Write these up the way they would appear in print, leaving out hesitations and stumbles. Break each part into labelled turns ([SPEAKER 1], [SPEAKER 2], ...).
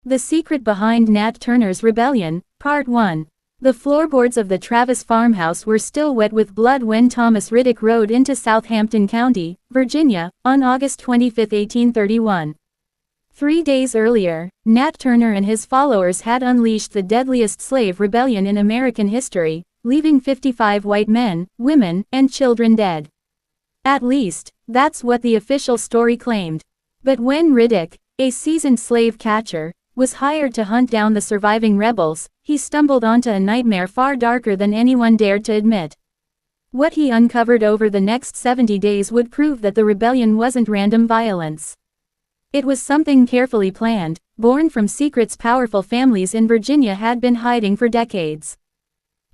[SPEAKER 1] The Secret Behind Nat Turner's Rebellion, Part 1. The floorboards of the Travis farmhouse were still wet with blood when Thomas Riddick rode into Southampton County, Virginia, on August 25, 1831. 3 days earlier, Nat Turner and his followers had unleashed the deadliest slave rebellion in American history, leaving 55 white men, women, and children dead. At least, that's what the official story claimed. But when Riddick, a seasoned slave catcher, was hired to hunt down the surviving rebels, he stumbled onto a nightmare far darker than anyone dared to admit. What he uncovered over the next 70 days would prove that the rebellion wasn't random violence. It was something carefully planned, born from secrets powerful families in Virginia had been hiding for decades.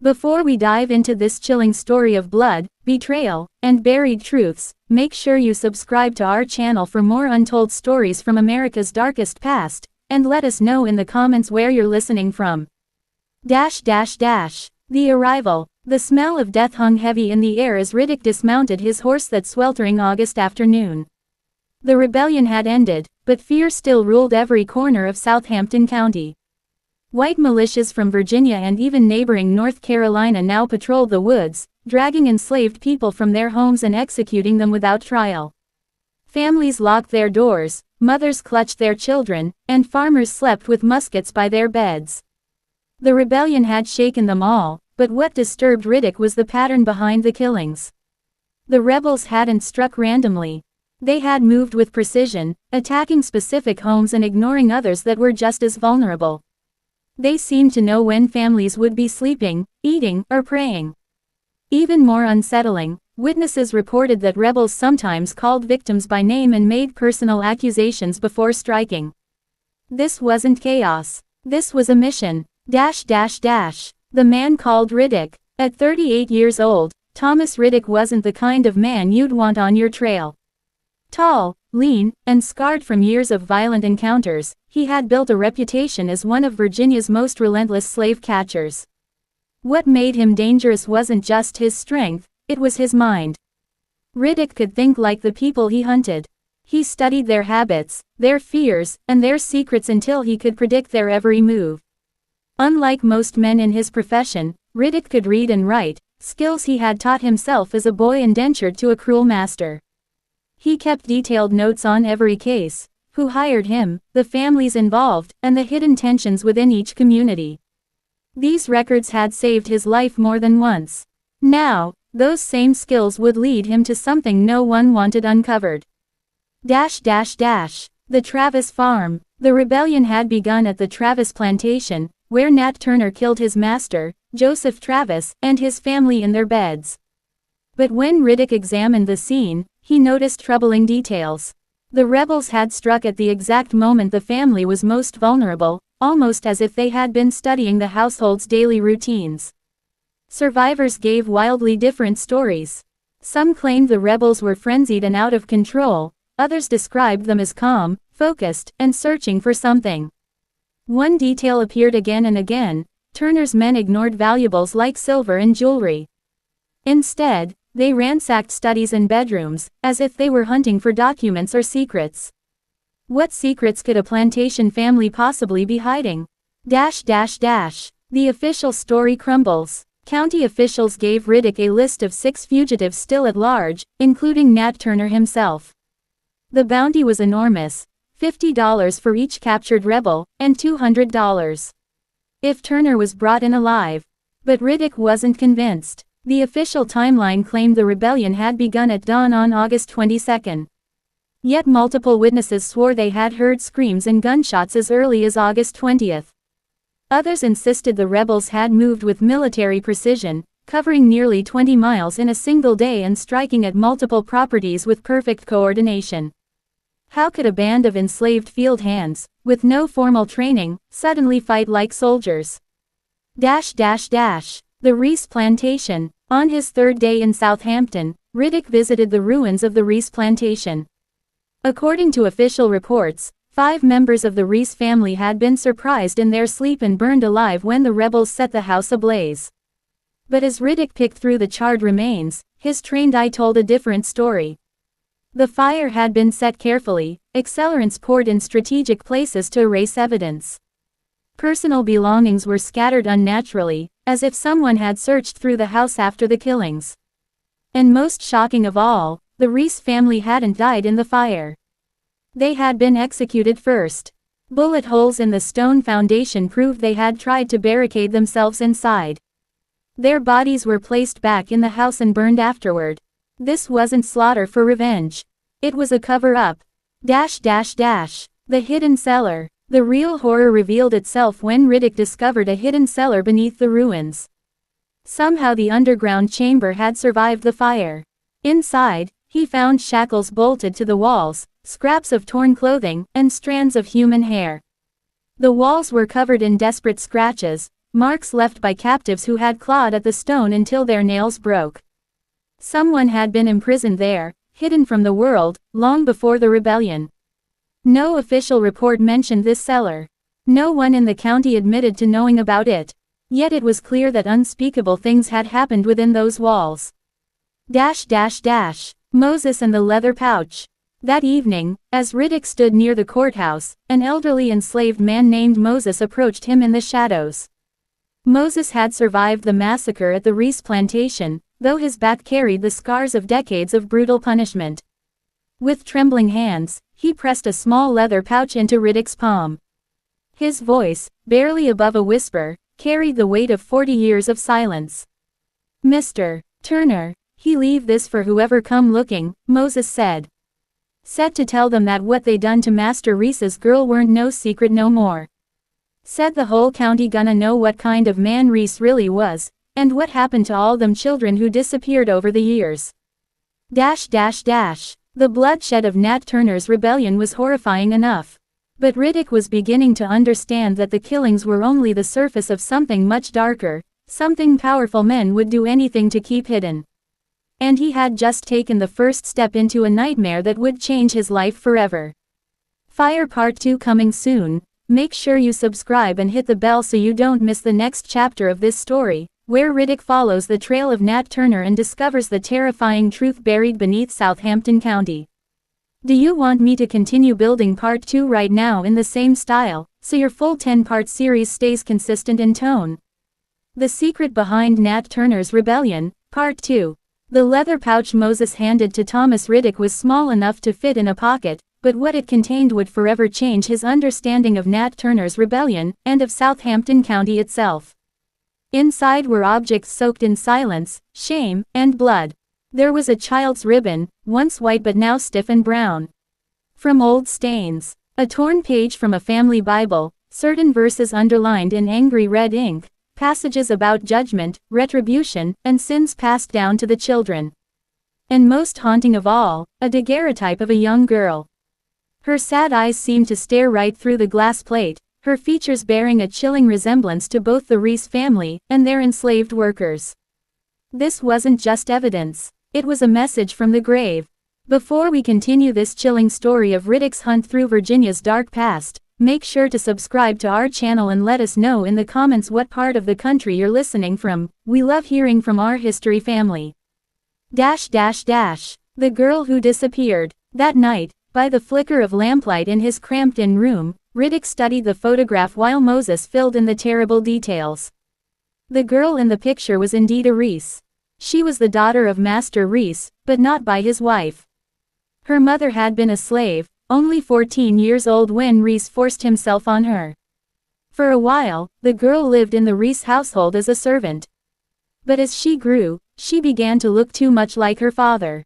[SPEAKER 1] Before we dive into this chilling story of blood, betrayal, and buried truths, make sure you subscribe to our channel for more untold stories from America's darkest past, and let us know in the comments where you're listening from. The arrival. The smell of death hung heavy in the air as Riddick dismounted his horse that sweltering August afternoon. The rebellion had ended, but fear still ruled every corner of Southampton County. White militias from Virginia and even neighboring North Carolina now patrolled the woods, dragging enslaved people from their homes and executing them without trial. Families locked their doors, mothers clutched their children, and farmers slept with muskets by their beds. The rebellion had shaken them all, but what disturbed Riddick was the pattern behind the killings. The rebels hadn't struck randomly. They had moved with precision, attacking specific homes and ignoring others that were just as vulnerable. They seemed to know when families would be sleeping, eating, or praying. Even more unsettling, witnesses reported that rebels sometimes called victims by name and made personal accusations before striking. This wasn't chaos. This was a mission. The man called Riddick. At 38 years old, Thomas Riddick wasn't the kind of man you'd want on your trail. Tall, lean, and scarred from years of violent encounters, he had built a reputation as one of Virginia's most relentless slave catchers. What made him dangerous wasn't just his strength, it was his mind. Riddick could think like the people he hunted. He studied their habits, their fears, and their secrets until he could predict their every move. Unlike most men in his profession, Riddick could read and write, skills he had taught himself as a boy indentured to a cruel master. He kept detailed notes on every case, who hired him, the families involved, and the hidden tensions within each community. These records had saved his life more than once. Now, those same skills would lead him to something no one wanted uncovered. The Travis farm. The rebellion had begun at the Travis plantation, where Nat Turner killed his master, Joseph Travis, and his family in their beds. But when Riddick examined the scene, he noticed troubling details. The rebels had struck at the exact moment the family was most vulnerable, almost as if they had been studying the household's daily routines. Survivors gave wildly different stories. Some claimed the rebels were frenzied and out of control, others described them as calm, focused, and searching for something. One detail appeared again and again: Turner's men ignored valuables like silver and jewelry. Instead, they ransacked studies and bedrooms, as if they were hunting for documents or secrets. What secrets could a plantation family possibly be hiding? The official story crumbles. County officials gave Riddick a list of 6 fugitives still at large, including Nat Turner himself. The bounty was enormous: $50 for each captured rebel, and $200 if Turner was brought in alive. But Riddick wasn't convinced. The official timeline claimed the rebellion had begun at dawn on August 22. Yet multiple witnesses swore they had heard screams and gunshots as early as August 20. Others insisted the rebels had moved with military precision, covering nearly 20 miles in a single day and striking at multiple properties with perfect coordination. How could a band of enslaved field hands, with no formal training, suddenly fight like soldiers? The Reese Plantation. On his 3rd day in Southampton, Riddick visited the ruins of the Reese Plantation. According to official reports, 5 members of the Reese family had been surprised in their sleep and burned alive when the rebels set the house ablaze. But as Riddick picked through the charred remains, his trained eye told a different story. The fire had been set carefully, accelerants poured in strategic places to erase evidence. Personal belongings were scattered unnaturally, as if someone had searched through the house after the killings. And most shocking of all, the Reese family hadn't died in the fire. They had been executed first. Bullet holes in the stone foundation proved they had tried to barricade themselves inside. Their bodies were placed back in the house and burned afterward. This wasn't slaughter for revenge. It was a cover-up. The hidden cellar. The real horror revealed itself when Riddick discovered a hidden cellar beneath the ruins. Somehow the underground chamber had survived the fire. Inside, he found shackles bolted to the walls, scraps of torn clothing, and strands of human hair. The walls were covered in desperate scratches, marks left by captives who had clawed at the stone until their nails broke. Someone had been imprisoned there, hidden from the world, long before the rebellion. No official report mentioned this cellar. No one in the county admitted to knowing about it. Yet it was clear that unspeakable things had happened within those walls. Moses and the leather pouch. That evening, as Riddick stood near the courthouse, an elderly enslaved man named Moses approached him in the shadows. Moses had survived the massacre at the Reese plantation, though his back carried the scars of decades of brutal punishment. With trembling hands, he pressed a small leather pouch into Riddick's palm. His voice, barely above a whisper, carried the weight of 40 years of silence. "Mr. Turner, he leave this for whoever come looking," Moses said. "Said to tell them that what they done to Master Reese's girl weren't no secret no more. Said the whole county gonna know what kind of man Reese really was, and what happened to all them children who disappeared over the years." The bloodshed of Nat Turner's rebellion was horrifying enough. But Riddick was beginning to understand that the killings were only the surface of something much darker, something powerful men would do anything to keep hidden. And he had just taken the first step into a nightmare that would change his life forever. Fire Part 2 coming soon. Make sure you subscribe and hit the bell so you don't miss the next chapter of this story, where Riddick follows the trail of Nat Turner and discovers the terrifying truth buried beneath Southampton County. Do you want me to continue building Part 2 right now in the same style, so your full 10-part series stays consistent in tone? The Secret Behind Nat Turner's Rebellion, Part 2. The leather pouch Moses handed to Thomas Riddick was small enough to fit in a pocket, but what it contained would forever change his understanding of Nat Turner's rebellion, and of Southampton County itself. Inside were objects soaked in silence, shame, and blood. There was a child's ribbon, once white but now stiff and brown. From old stains. A torn page from a family Bible, certain verses underlined in angry red ink, passages about judgment, retribution, and sins passed down to the children. And most haunting of all, a daguerreotype of a young girl. Her sad eyes seemed to stare right through the glass plate, her features bearing a chilling resemblance to both the Reese family and their enslaved workers. This wasn't just evidence. It was a message from the grave. Before we continue this chilling story of Riddick's hunt through Virginia's dark past, make sure to subscribe to our channel and let us know in the comments what part of the country you're listening from. We love hearing from our history family. The girl who disappeared. That night, by the flicker of lamplight in his cramped-in room, Riddick studied the photograph while Moses filled in the terrible details. The girl in the picture was indeed a Reese. She was the daughter of Master Reese, but not by his wife. Her mother had been a slave, only 14 years old when Reese forced himself on her. For a while, the girl lived in the Reese household as a servant. But as she grew, she began to look too much like her father.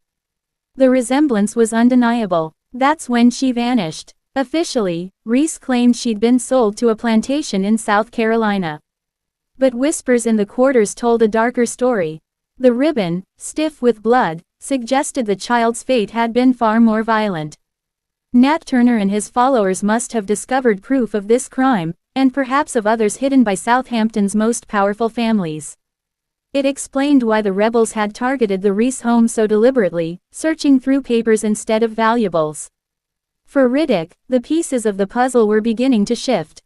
[SPEAKER 1] The resemblance was undeniable. That's when she vanished. Officially, Reese claimed she'd been sold to a plantation in South Carolina. But whispers in the quarters told a darker story. The ribbon, stiff with blood, suggested the child's fate had been far more violent. Nat Turner and his followers must have discovered proof of this crime, and perhaps of others hidden by Southampton's most powerful families. It explained why the rebels had targeted the Reese home so deliberately, searching through papers instead of valuables. For Riddick, the pieces of the puzzle were beginning to shift.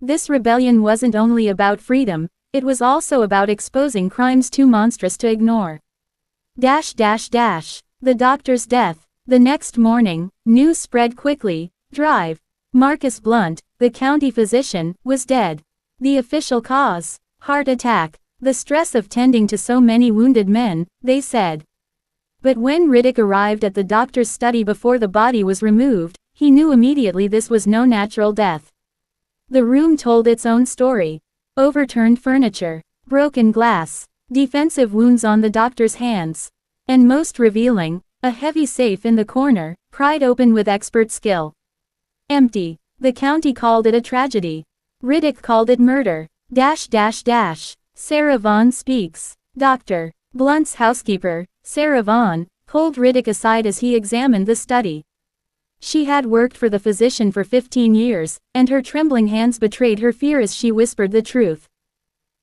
[SPEAKER 1] This rebellion wasn't only about freedom, it was also about exposing crimes too monstrous to ignore. The doctor's death. The next morning, news spread quickly. Drive. Marcus Blunt, the county physician, was dead. The official cause: heart attack. The stress of tending to so many wounded men, they said. But when Riddick arrived at the doctor's study before the body was removed, he knew immediately this was no natural death. The room told its own story. Overturned furniture, broken glass, defensive wounds on the doctor's hands. And most revealing, a heavy safe in the corner, pried open with expert skill. Empty. The county called it a tragedy. Riddick called it murder. Sarah Vaughn speaks. Dr. Blunt's housekeeper, Sarah Vaughn, pulled Riddick aside as he examined the study. She had worked for the physician for 15 years, and her trembling hands betrayed her fear as she whispered the truth.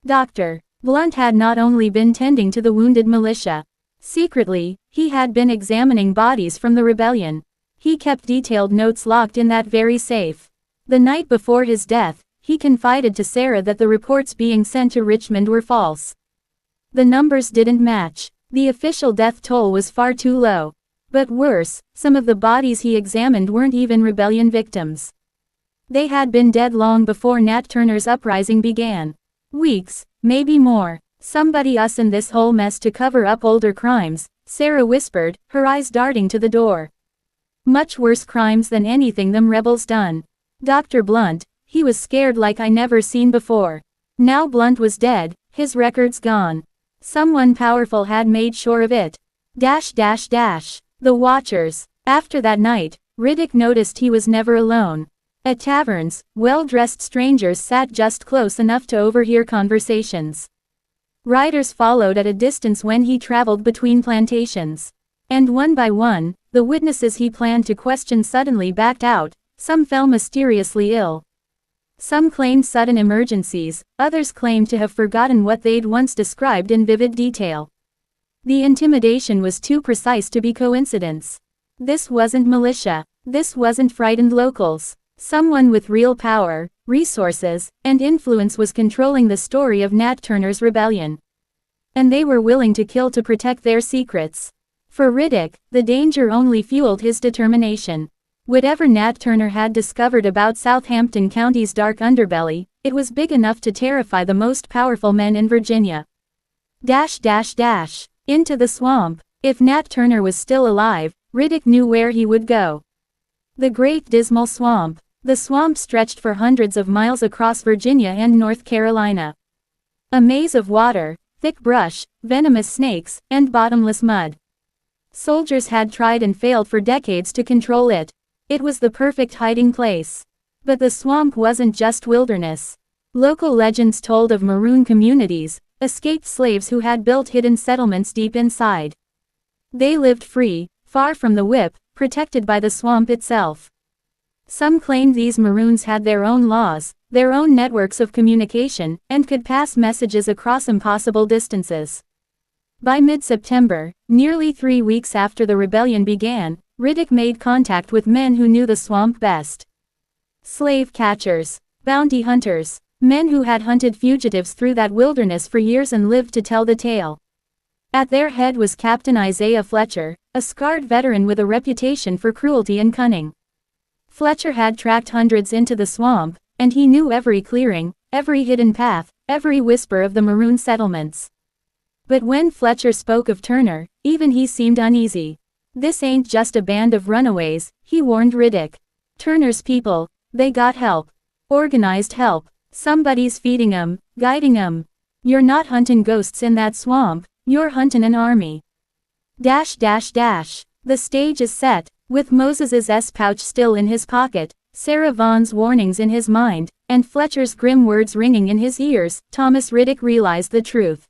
[SPEAKER 1] Dr. Blunt had not only been tending to the wounded militia. Secretly, he had been examining bodies from the rebellion. He kept detailed notes locked in that very safe. The night before his death, he confided to Sarah that the reports being sent to Richmond were false. The numbers didn't match. The official death toll was far too low. But worse, some of the bodies he examined weren't even rebellion victims. They had been dead long before Nat Turner's uprising began. Weeks, maybe more. Somebody us in this whole mess to cover up older crimes, Sarah whispered, her eyes darting to the door. Much worse crimes than anything them rebels done. Dr. Blunt, he was scared like I never seen before. Now Blunt was dead, his records gone. Someone powerful had made sure of it. The Watchers. After that night, Riddick noticed he was never alone. At taverns, well-dressed strangers sat just close enough to overhear conversations. Riders followed at a distance when he traveled between plantations. And one by one, the witnesses he planned to question suddenly backed out. Some fell mysteriously ill. Some claimed sudden emergencies, others claimed to have forgotten what they'd once described in vivid detail. The intimidation was too precise to be coincidence. This wasn't militia. This wasn't frightened locals. Someone with real power, resources, and influence was controlling the story of Nat Turner's rebellion. And they were willing to kill to protect their secrets. For Riddick, the danger only fueled his determination. Whatever Nat Turner had discovered about Southampton County's dark underbelly, it was big enough to terrify the most powerful men in Virginia. Into the swamp. If Nat Turner was still alive, Riddick knew where he would go. The Great Dismal Swamp. The swamp stretched for hundreds of miles across Virginia and North Carolina. A maze of water, thick brush, venomous snakes, and bottomless mud. Soldiers had tried and failed for decades to control it. It was the perfect hiding place. But the swamp wasn't just wilderness. Local legends told of maroon communities, escaped slaves who had built hidden settlements deep inside. They lived free, far from the whip, protected by the swamp itself. Some claimed these maroons had their own laws, their own networks of communication, and could pass messages across impossible distances. By mid-September, nearly 3 weeks after the rebellion began, Riddick made contact with men who knew the swamp best. Slave catchers, bounty hunters, men who had hunted fugitives through that wilderness for years and lived to tell the tale. At their head was Captain Isaiah Fletcher, a scarred veteran with a reputation for cruelty and cunning. Fletcher had tracked hundreds into the swamp, and he knew every clearing, every hidden path, every whisper of the maroon settlements. But when Fletcher spoke of Turner, even he seemed uneasy. This ain't just a band of runaways, he warned Riddick. Turner's people, they got help. Organized help. Somebody's feeding 'em, guiding 'em. You're not hunting ghosts in that swamp, you're hunting an army. The stage is set. With Moses's pouch still in his pocket, Sarah Vaughn's warnings in his mind, and Fletcher's grim words ringing in his ears, Thomas Riddick realized the truth.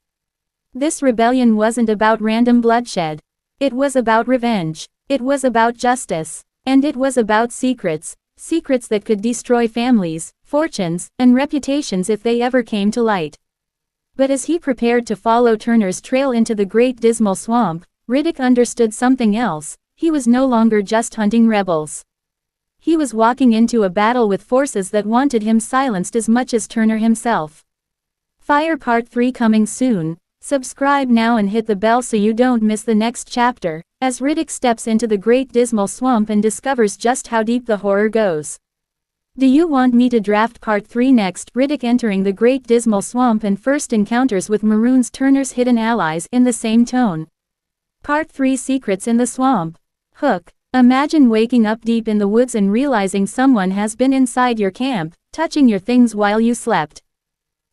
[SPEAKER 1] This rebellion wasn't about random bloodshed. It was about revenge. It was about justice. And it was about secrets. Secrets that could destroy families, fortunes, and reputations if they ever came to light. But as he prepared to follow Turner's trail into the Great Dismal Swamp, Riddick understood something else. He was no longer just hunting rebels. He was walking into a battle with forces that wanted him silenced as much as Turner himself. Fire Part 3 coming soon. Subscribe now and hit the bell so you don't miss the next chapter. as Riddick steps into the Great Dismal Swamp and discovers just how deep the horror goes. Do you want me to draft Part 3 next? Riddick entering the Great Dismal Swamp and first encounters with Maroon's Turner's hidden allies in the same tone. Part 3 Secrets in the Swamp. Hook. Imagine waking up deep in the woods and realizing someone has been inside your camp, touching your things while you slept.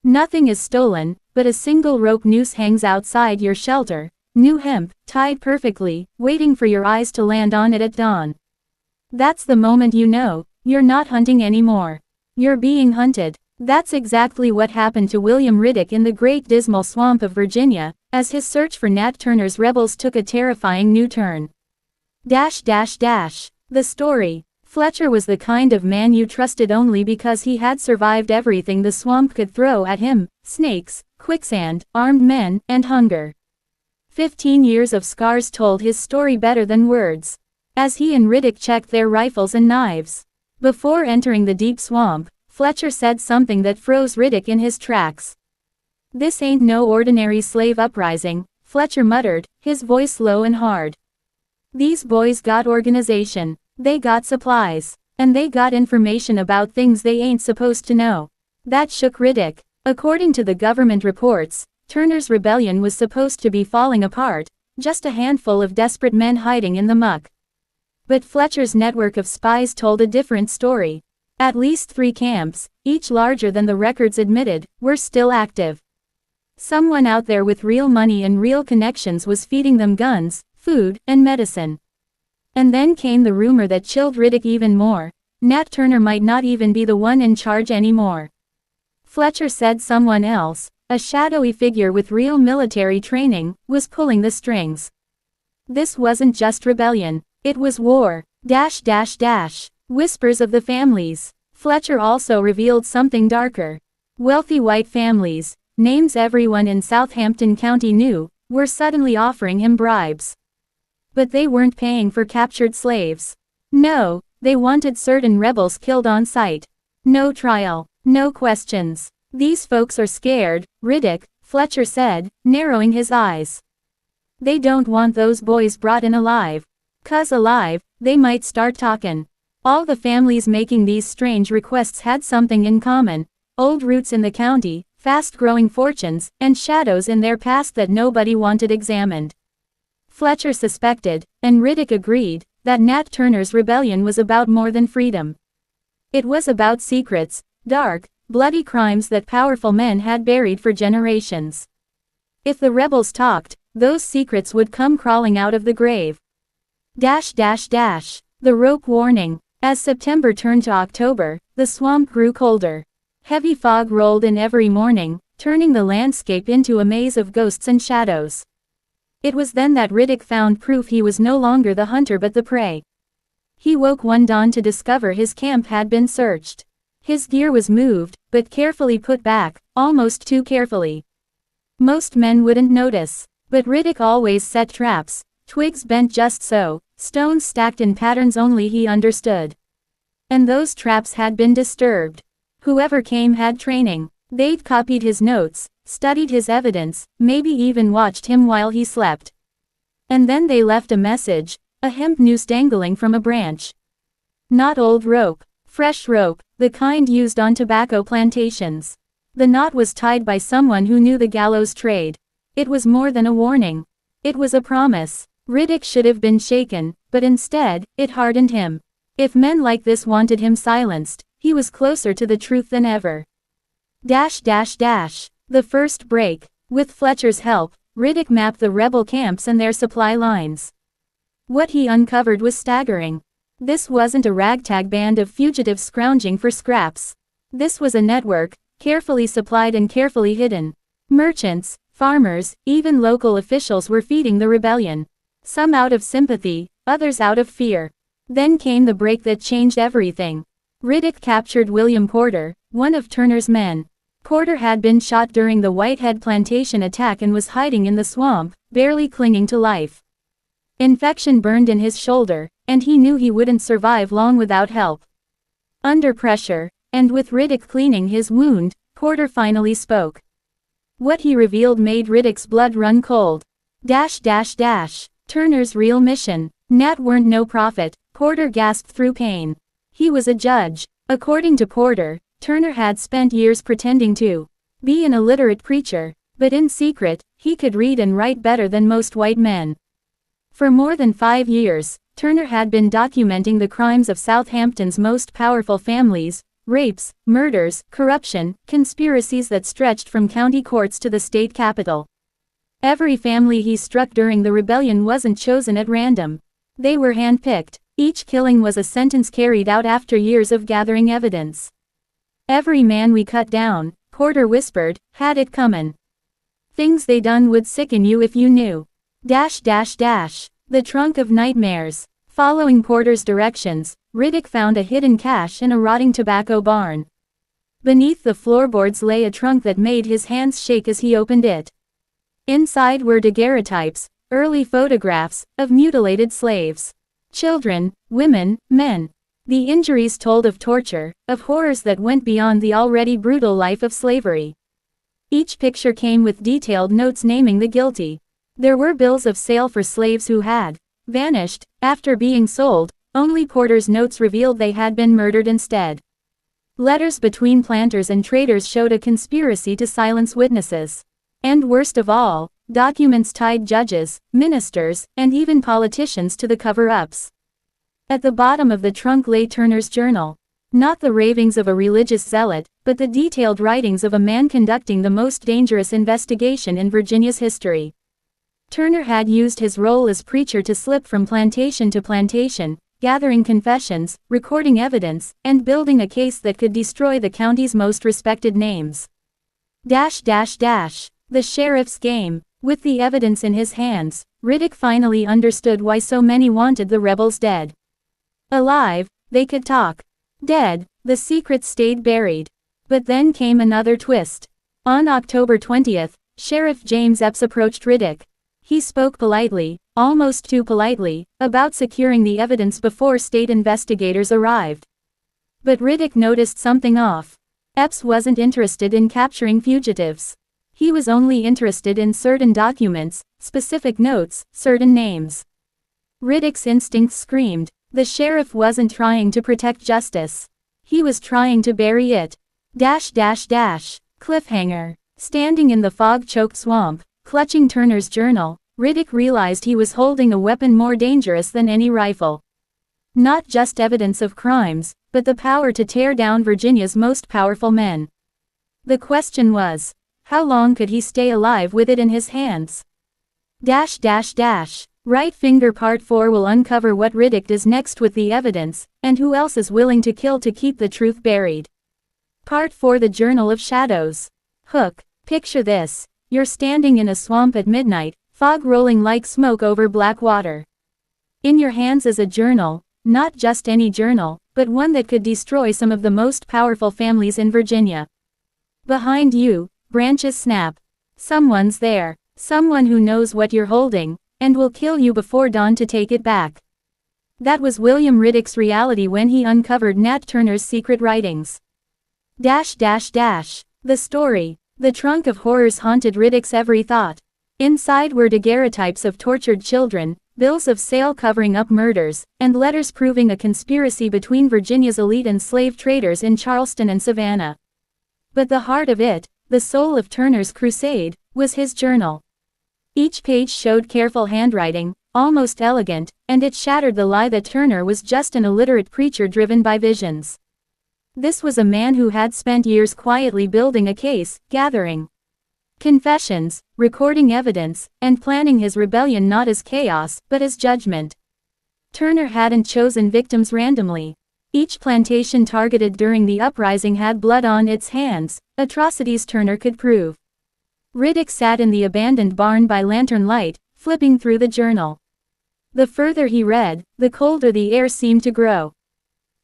[SPEAKER 1] Nothing is stolen, but a single rope noose hangs outside your shelter, new hemp, tied perfectly, waiting for your eyes to land on it at dawn. That's the moment you know, you're not hunting anymore. You're being hunted. That's exactly what happened to William Riddick in the Great Dismal Swamp of Virginia, as his search for Nat Turner's rebels took a terrifying new turn. The story. Fletcher was the kind of man you trusted only because he had survived everything the swamp could throw at him: snakes, quicksand, armed men, and hunger. 15 years of scars told his story better than words. As he and Riddick checked their rifles and knives before entering the deep swamp, Fletcher said something that froze Riddick in his tracks. "This ain't no ordinary slave uprising," Fletcher muttered, his voice low and hard. "These boys got organization, they got supplies, and they got information about things they ain't supposed to know." That shook Riddick. According to the government reports, Turner's rebellion was supposed to be falling apart, just a handful of desperate men hiding in the muck. But Fletcher's network of spies told a different story. At least 3 camps, each larger than the records admitted, were still active. Someone out there with real money and real connections was feeding them guns, food, and medicine. And then came the rumor that chilled Riddick even more: Nat Turner might not even be the one in charge anymore. Fletcher said someone else, a shadowy figure with real military training, was pulling the strings. This wasn't just rebellion. It was war. Whispers of the families. Fletcher also revealed something darker. Wealthy white families, names everyone in Southampton County knew, were suddenly offering him bribes. But they weren't paying for captured slaves. No, they wanted certain rebels killed on sight. No trial, no questions. "These folks are scared, Riddick," Fletcher said, narrowing his eyes. "They don't want those boys brought in alive. 'Cause alive, they might start talkin'." All the families making these strange requests had something in common: old roots in the county, fast-growing fortunes, and shadows in their past that nobody wanted examined. Fletcher suspected, and Riddick agreed, that Nat Turner's rebellion was about more than freedom. It was about secrets, dark, bloody crimes that powerful men had buried for generations. If the rebels talked, those secrets would come crawling out of the grave. The rope warning. As September turned to October, the swamp grew colder. Heavy fog rolled in every morning, turning the landscape into a maze of ghosts and shadows. It was then that Riddick found proof he was no longer the hunter but the prey. He woke one dawn to discover his camp had been searched. His gear was moved, but carefully put back, almost too carefully. Most men wouldn't notice, but Riddick always set traps, twigs bent just so, stones stacked in patterns only he understood. And those traps had been disturbed. Whoever came had training. They'd copied his notes, studied his evidence, maybe even watched him while he slept. And then they left a message, a hemp noose dangling from a branch. Not old rope, fresh rope, the kind used on tobacco plantations. The knot was tied by someone who knew the gallows trade. It was more than a warning. It was a promise. Riddick should have been shaken, but instead, it hardened him. If men like this wanted him silenced, he was closer to the truth than ever. The first break. With Fletcher's help, Riddick mapped the rebel camps and their supply lines. What he uncovered was staggering. This wasn't a ragtag band of fugitives scrounging for scraps. This was a network, carefully supplied and carefully hidden. Merchants, farmers, even local officials were feeding the rebellion. Some out of sympathy, others out of fear. Then came the break that changed everything. Riddick captured William Porter, one of Turner's men. Porter had been shot during the Whitehead plantation attack and was hiding in the swamp, barely clinging to life. Infection burned in his shoulder, and he knew he wouldn't survive long without help. Under pressure, and with Riddick cleaning his wound, Porter finally spoke. What he revealed made Riddick's blood run cold. Turner's real mission. Nat weren't no prophet, Porter gasped through pain. He was a judge. According to Porter, Turner had spent years pretending to be an illiterate preacher, but in secret, he could read and write better than most white men. For more than 5 years, Turner had been documenting the crimes of Southampton's most powerful families, rapes, murders, corruption, conspiracies that stretched from county courts to the state capitol. Every family he struck during the rebellion wasn't chosen at random. They were handpicked. Each killing was a sentence carried out after years of gathering evidence. Every man we cut down, Porter whispered, had it comin'. Things they done would sicken you if you knew. The trunk of nightmares. Following Porter's directions, Riddick found a hidden cache in a rotting tobacco barn. Beneath the floorboards lay a trunk that made his hands shake as he opened it. Inside were daguerreotypes, early photographs, of mutilated slaves. Children, women, men. The injuries told of torture, of horrors that went beyond the already brutal life of slavery. Each picture came with detailed notes naming the guilty. There were bills of sale for slaves who had vanished after being sold. Only Porter's notes revealed they had been murdered instead. Letters between planters and traders showed a conspiracy to silence witnesses. And worst of all, documents tied judges, ministers, and even politicians to the cover-ups. At the bottom of the trunk lay Turner's journal. Not the ravings of a religious zealot, but the detailed writings of a man conducting the most dangerous investigation in Virginia's history. Turner had used his role as preacher to slip from plantation to plantation, gathering confessions, recording evidence, and building a case that could destroy the county's most respected names. The sheriff's game. With the evidence in his hands, Riddick finally understood why so many wanted the rebels dead. Alive, they could talk. Dead, the secrets stayed buried. But then came another twist. On October 20th, Sheriff James Epps approached Riddick. He spoke politely, almost too politely, about securing the evidence before state investigators arrived. But Riddick noticed something off. Epps wasn't interested in capturing fugitives. He was only interested in certain documents, specific notes, certain names. Riddick's instincts screamed. The sheriff wasn't trying to protect justice. He was trying to bury it. Cliffhanger. Standing in the fog-choked swamp, clutching Turner's journal, Riddick realized he was holding a weapon more dangerous than any rifle. Not just evidence of crimes, but the power to tear down Virginia's most powerful men. The question was, how long could he stay alive with it in his hands? Right Finger Part 4 will uncover what Riddick does next with the evidence, and who else is willing to kill to keep the truth buried. Part 4 The Journal of Shadows. Hook. Picture this. You're standing in a swamp at midnight, fog rolling like smoke over black water. In your hands is a journal, not just any journal, but one that could destroy some of the most powerful families in Virginia. Behind you, branches snap. Someone's there. Someone who knows what you're holding, and will kill you before dawn to take it back. That was William Riddick's reality when he uncovered Nat Turner's secret writings. The story. The trunk of horrors haunted Riddick's every thought. Inside were daguerreotypes of tortured children, bills of sale covering up murders, and letters proving a conspiracy between Virginia's elite and slave traders in Charleston and Savannah. But the heart of it, the soul of Turner's crusade, was his journal. Each page showed careful handwriting, almost elegant, and it shattered the lie that Turner was just an illiterate preacher driven by visions. This was a man who had spent years quietly building a case, gathering confessions, recording evidence, and planning his rebellion not as chaos, but as judgment. Turner hadn't chosen victims randomly. Each plantation targeted during the uprising had blood on its hands, atrocities Turner could prove. Riddick sat in the abandoned barn by lantern light, flipping through the journal. The further he read, the colder the air seemed to grow.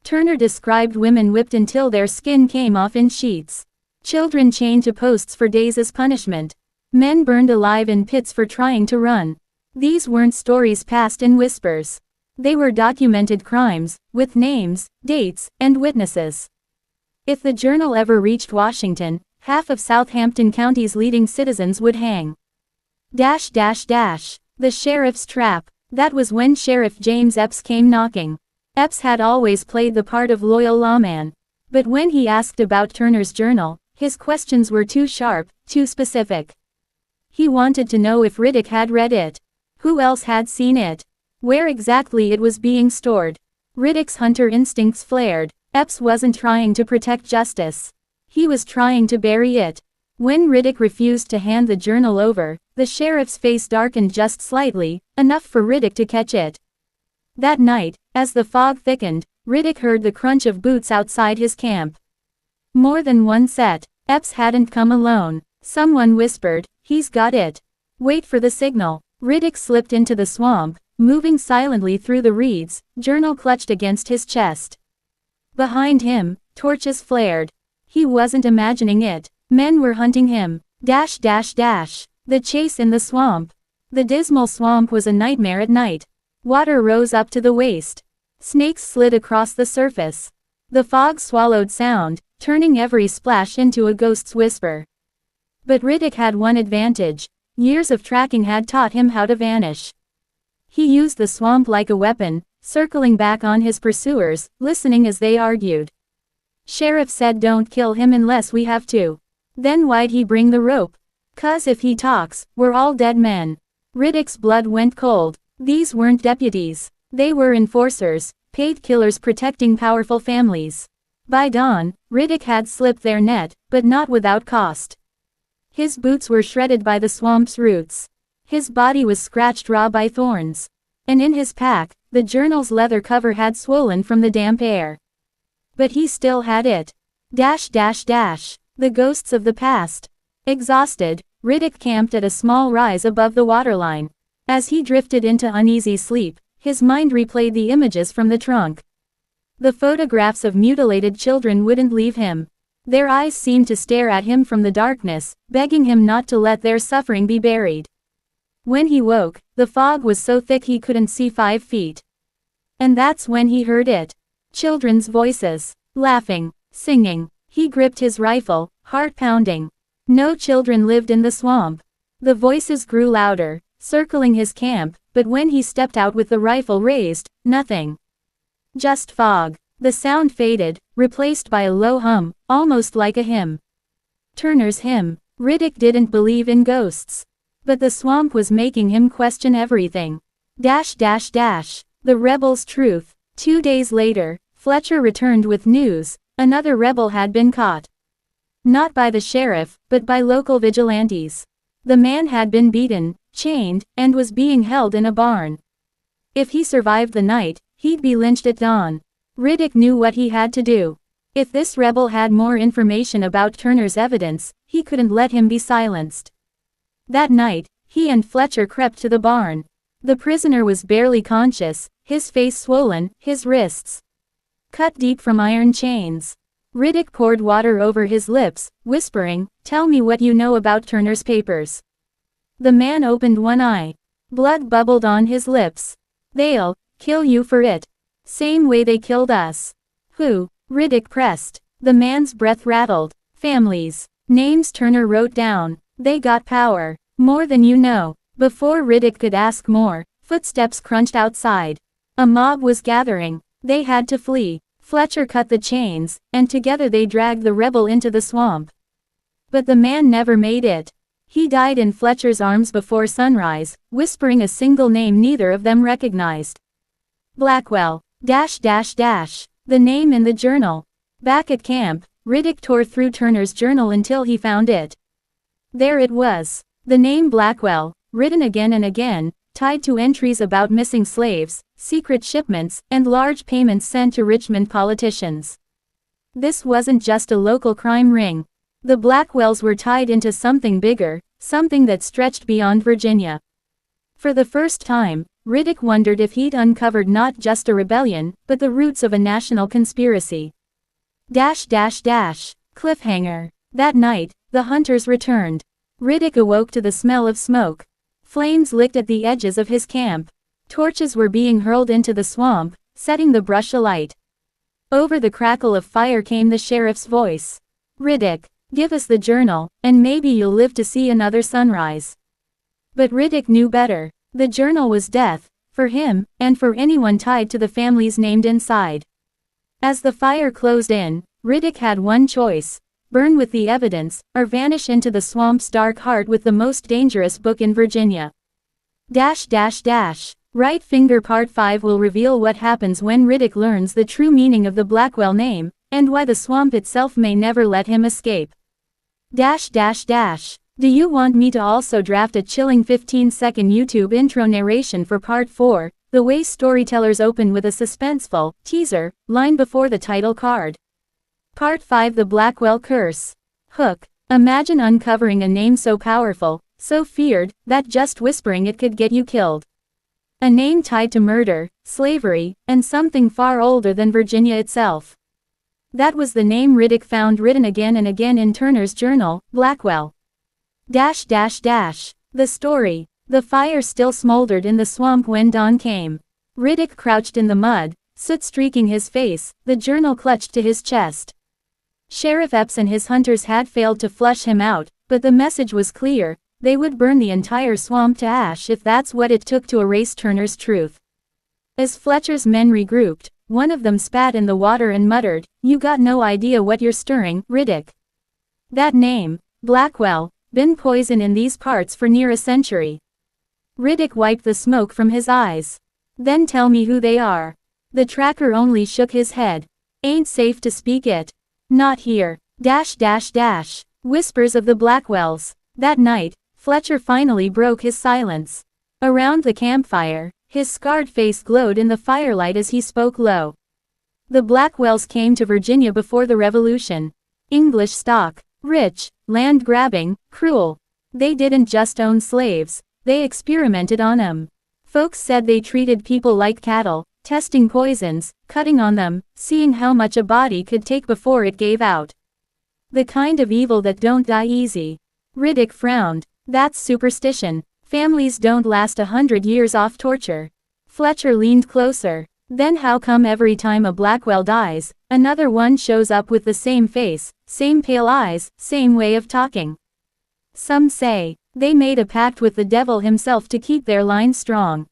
[SPEAKER 1] Turner described women whipped until their skin came off in sheets. Children chained to posts for days as punishment. Men burned alive in pits for trying to run. These weren't stories passed in whispers. They were documented crimes, with names, dates, and witnesses. If the journal ever reached Washington, half of Southampton County's leading citizens would hang. The sheriff's trap. That was when Sheriff James Epps came knocking. Epps had always played the part of loyal lawman. But when he asked about Turner's journal, his questions were too sharp, too specific. He wanted to know if Riddick had read it. Who else had seen it? Where exactly it was being stored? Riddick's hunter instincts flared. Epps wasn't trying to protect justice. He was trying to bury it. When Riddick refused to hand the journal over, the sheriff's face darkened just slightly, enough for Riddick to catch it. That night, as the fog thickened, Riddick heard the crunch of boots outside his camp. More than one set. Epps hadn't come alone. Someone whispered, "He's got it." Wait for the signal. Riddick slipped into the swamp, moving silently through the reeds, journal clutched against his chest. Behind him, torches flared. He wasn't imagining it. Men were hunting him. The chase in the swamp. The dismal swamp was a nightmare at night. Water rose up to the waist. Snakes slid across the surface. The fog swallowed sound, turning every splash into a ghost's whisper. But Riddick had one advantage. Years of tracking had taught him how to vanish. He used the swamp like a weapon, circling back on his pursuers, listening as they argued. Sheriff said don't kill him unless we have to. Then why'd he bring the rope? 'Cause if he talks, we're all dead men. Riddick's blood went cold. These weren't deputies. They were enforcers, paid killers protecting powerful families. By dawn, Riddick had slipped their net, but not without cost. His boots were shredded by the swamp's roots. His body was scratched raw by thorns. And in his pack, the journal's leather cover had swollen from the damp air. But he still had it. The ghosts of the past. Exhausted, Riddick camped at a small rise above the waterline. As he drifted into uneasy sleep, his mind replayed the images from the trunk. The photographs of mutilated children wouldn't leave him. Their eyes seemed to stare at him from the darkness, begging him not to let their suffering be buried. When he woke, the fog was so thick he couldn't see 5 feet. And that's when he heard it. Children's voices. Laughing. Singing. He gripped his rifle, heart pounding. No children lived in the swamp. The voices grew louder, circling his camp, but when he stepped out with the rifle raised, nothing. Just fog. The sound faded, replaced by a low hum, almost like a hymn. Turner's hymn. Riddick didn't believe in ghosts. But the swamp was making him question everything. The rebel's truth. 2 days later, Fletcher returned with news. Another rebel had been caught. Not by the sheriff, but by local vigilantes. The man had been beaten, chained, and was being held in a barn. If he survived the night, he'd be lynched at dawn. Riddick knew what he had to do. If this rebel had more information about Turner's evidence, he couldn't let him be silenced. That night, he and Fletcher crept to the barn. The prisoner was barely conscious, his face swollen, his wrists cut deep from iron chains. Riddick poured water over his lips, whispering, "Tell me what you know about Turner's papers." The man opened one eye. Blood bubbled on his lips. "They'll kill you for it. Same way they killed us." "Who?" Riddick pressed. The man's breath rattled. "Families. Names Turner wrote down. They got power. More than you know." Before Riddick could ask more, footsteps crunched outside. A mob was gathering. They had to flee. Fletcher cut the chains, and together they dragged the rebel into the swamp. But the man never made it. He died in Fletcher's arms before sunrise, whispering a single name neither of them recognized. Blackwell. The name in the journal. Back at camp, Riddick tore through Turner's journal until he found it. There it was. The name Blackwell, written again and again, tied to entries about missing slaves, secret shipments, and large payments sent to Richmond politicians. This wasn't just a local crime ring. The Blackwells were tied into something bigger, something that stretched beyond Virginia. For the first time, Riddick wondered if he'd uncovered not just a rebellion, but the roots of a national conspiracy. Cliffhanger. That night, the hunters returned. Riddick awoke to the smell of smoke. Flames licked at the edges of his camp. Torches were being hurled into the swamp, setting the brush alight. Over the crackle of fire came the sheriff's voice. "Riddick, give us the journal, and maybe you'll live to see another sunrise." But Riddick knew better. The journal was death, For him, and for anyone tied to the families named inside. As the fire closed in, Riddick had one choice: burn with the evidence, or vanish into the swamp's dark heart with the most dangerous book in Virginia. Right Finger Part 5 will reveal what happens when Riddick learns the true meaning of the Blackwell name, and why the swamp itself may never let him escape. Do you want me to also draft a chilling 15-second YouTube intro narration for Part 4, the way storytellers open with a suspenseful teaser line before the title card? Part 5, The Blackwell Curse. Hook. Imagine uncovering a name so powerful, so feared, that just whispering it could get you killed. A name tied to murder, slavery, and something far older than Virginia itself. That was the name Riddick found written again and again in Turner's journal, Blackwell. The story. The fire still smoldered in the swamp when dawn came. Riddick crouched in the mud, soot streaking his face, the journal clutched to his chest. Sheriff Epps and his hunters had failed to flush him out, but the message was clear: they would burn the entire swamp to ash if that's what it took to erase Turner's truth. As Fletcher's men regrouped, one of them spat in the water and muttered, "You got no idea what you're stirring, Riddick. That name, Blackwell, been poison in these parts for near a century." Riddick wiped the smoke from his eyes. "Then tell me who they are." The tracker only shook his head. "Ain't safe to speak it. Not here." Whispers of the Blackwells. That night, Fletcher finally broke his silence. Around the campfire, his scarred face glowed in the firelight as he spoke low. The Blackwells came to Virginia before the Revolution. English stock. Rich, land-grabbing, cruel. They didn't just own slaves, they experimented on them. Folks said they treated people like cattle, testing poisons, cutting on them, seeing how much a body could take before it gave out. The kind of evil that don't die easy. Riddick frowned. That's superstition. Families don't last 100 years off torture. Fletcher leaned closer. Then how come every time a Blackwell dies, another one shows up with the same face, same pale eyes, same way of talking? Some say they made a pact with the devil himself to keep their line strong.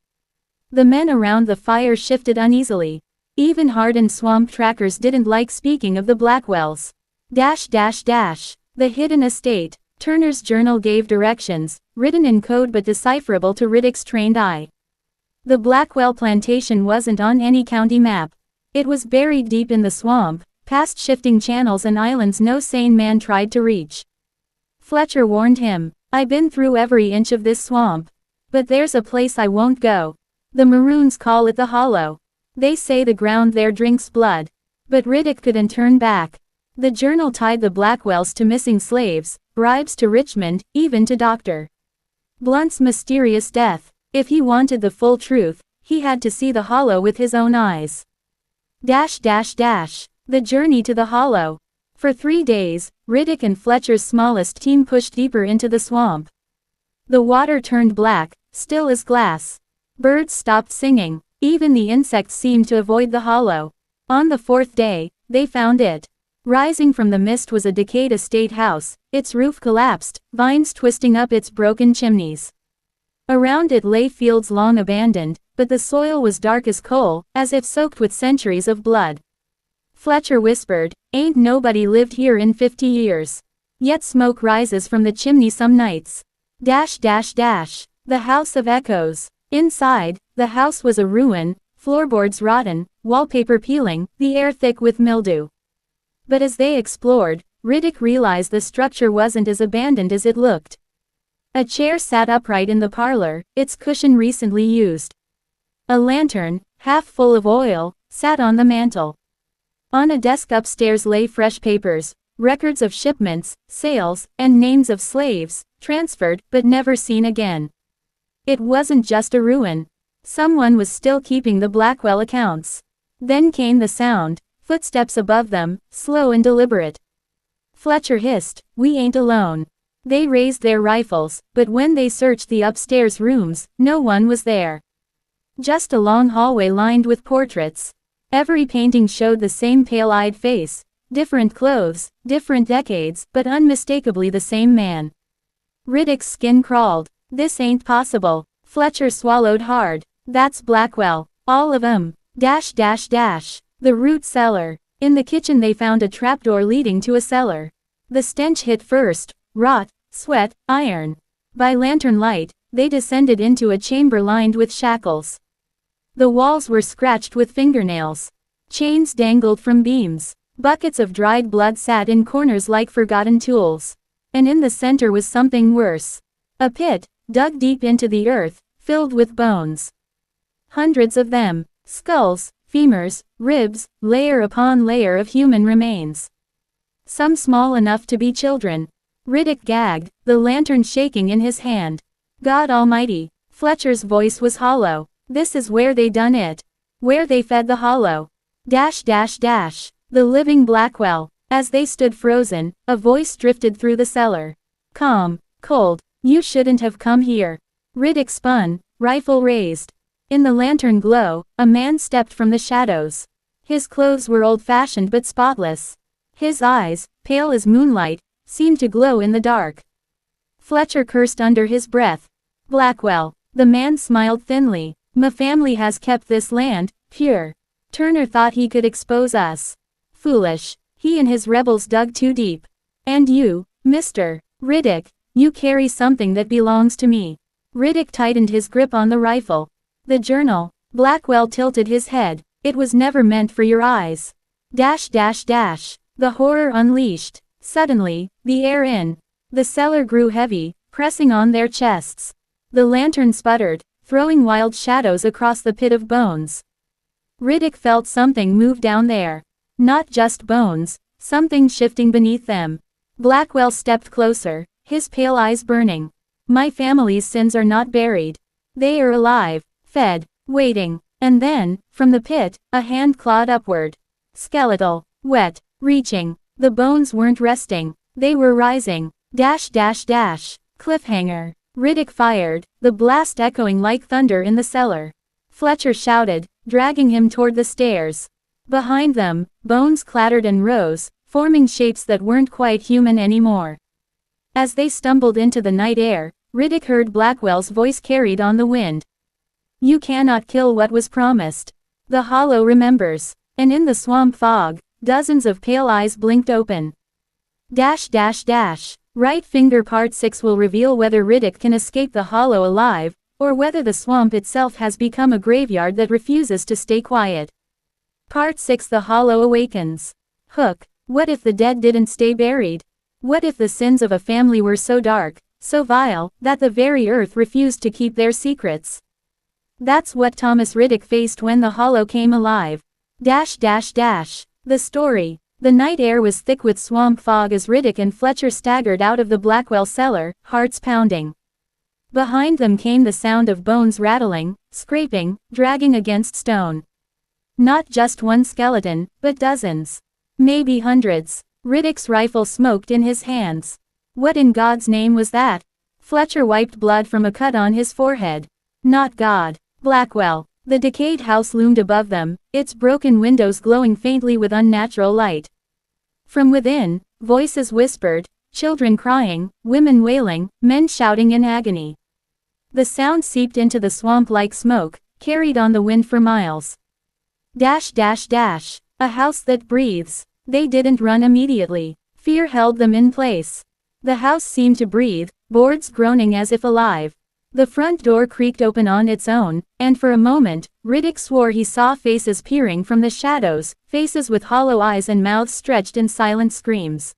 [SPEAKER 1] The men around the fire shifted uneasily. Even hardened swamp trackers didn't like speaking of the Blackwells. The hidden estate. Turner's journal gave directions, written in code but decipherable to Riddick's trained eye. The Blackwell plantation wasn't on any county map. It was buried deep in the swamp, past shifting channels and islands no sane man tried to reach. Fletcher warned him, "I been through every inch of this swamp. But there's a place I won't go. The Maroons call it the Hollow. They say the ground there drinks blood." But Riddick couldn't turn back. The journal tied the Blackwells to missing slaves, bribes to Richmond, even to Dr. Blunt's mysterious death. If he wanted the full truth, he had to see the Hollow with his own eyes. The journey to the Hollow. For 3 days, Riddick and Fletcher's smallest team pushed deeper into the swamp. The water turned black, still as glass. Birds stopped singing. Even the insects seemed to avoid the Hollow. On the 4th day, they found it. Rising from the mist was a decayed estate house, its roof collapsed, vines twisting up its broken chimneys. Around it lay fields long abandoned, but the soil was dark as coal, as if soaked with centuries of blood. Fletcher whispered, "Ain't nobody lived here in 50 years. Yet smoke rises from the chimney some nights." The House of Echoes. Inside, the house was a ruin, floorboards rotten, wallpaper peeling, the air thick with mildew. But as they explored, Riddick realized the structure wasn't as abandoned as it looked. A chair sat upright in the parlor, its cushion recently used. A lantern, half full of oil, sat on the mantel. On a desk upstairs lay fresh papers, records of shipments, sales, and names of slaves, transferred but never seen again. It wasn't just a ruin. Someone was still keeping the Blackwell accounts. Then came the sound, footsteps above them, slow and deliberate. Fletcher hissed, "We ain't alone." They raised their rifles, but when they searched the upstairs rooms, no one was there. Just a long hallway lined with portraits. Every painting showed the same pale-eyed face, different clothes, different decades, but unmistakably the same man. Riddick's skin crawled. "This ain't possible." Fletcher swallowed hard. That's Blackwell. All of 'em. The root cellar. In the kitchen they found a trapdoor leading to a cellar. The stench hit first, rot, sweat, iron. By lantern light, they descended into a chamber lined with shackles. The walls were scratched with fingernails. Chains dangled from beams. Buckets of dried blood sat in corners like forgotten tools. And in the center was something worse. A pit, dug deep into the earth, filled with bones. Hundreds of them. Skulls, femurs, ribs, layer upon layer of human remains. Some small enough to be children. Riddick gagged, the lantern shaking in his hand. God Almighty. Fletcher's voice was hollow. This is where they done it. Where they fed the hollow. The living Blackwell. As they stood frozen, a voice drifted through the cellar. Calm, cold, you shouldn't have come here. Riddick spun, rifle raised. In the lantern glow, a man stepped from the shadows. His clothes were old-fashioned but spotless. His eyes, pale as moonlight, seemed to glow in the dark. Fletcher cursed under his breath. Blackwell. The man smiled thinly. My family has kept this land pure. Turner thought he could expose us. Foolish. He and his rebels dug too deep. And you, Mr. Riddick, you carry something that belongs to me. Riddick tightened his grip on the rifle. The journal. Blackwell tilted his head. It was never meant for your eyes. The horror unleashed. Suddenly, the air in the cellar grew heavy, pressing on their chests. The lantern sputtered, throwing wild shadows across the pit of bones. Riddick felt something move down there. Not just bones, something shifting beneath them. Blackwell stepped closer, his pale eyes burning. My family's sins are not buried. They are alive, fed, waiting. And then, from the pit, a hand clawed upward. Skeletal, wet, reaching. The bones weren't resting. They were rising. Cliffhanger. Riddick fired, the blast echoing like thunder in the cellar. Fletcher shouted, dragging him toward the stairs. Behind them, bones clattered and rose, forming shapes that weren't quite human anymore. As they stumbled into the night air, Riddick heard Blackwell's voice carried on the wind. You cannot kill what was promised. The hollow remembers. And in the swamp fog, dozens of pale eyes blinked open. Right finger part 6 will reveal whether Riddick can escape the hollow alive, or whether the swamp itself has become a graveyard that refuses to stay quiet. Part 6. The Hollow Awakens. Hook. What if the dead didn't stay buried? What if the sins of a family were so dark, so vile, that the very earth refused to keep their secrets? That's what Thomas Riddick faced when the hollow came alive. The story. The night air was thick with swamp fog as Riddick and Fletcher staggered out of the Blackwell cellar, hearts pounding. Behind them came the sound of bones rattling, scraping, dragging against stone. Not just one skeleton, but dozens. Maybe hundreds. Riddick's rifle smoked in his hands. What in God's name was that? Fletcher wiped blood from a cut on his forehead. Not God. Blackwell. The decayed house loomed above them, its broken windows glowing faintly with unnatural light. From within, voices whispered, children crying, women wailing, men shouting in agony. The sound seeped into the swamp like smoke, carried on the wind for miles. A house that breathes. They didn't run immediately. Fear held them in place. The house seemed to breathe, boards groaning as if alive. The front door creaked open on its own, and for a moment, Riddick swore he saw faces peering from the shadows, faces with hollow eyes and mouths stretched in silent screams.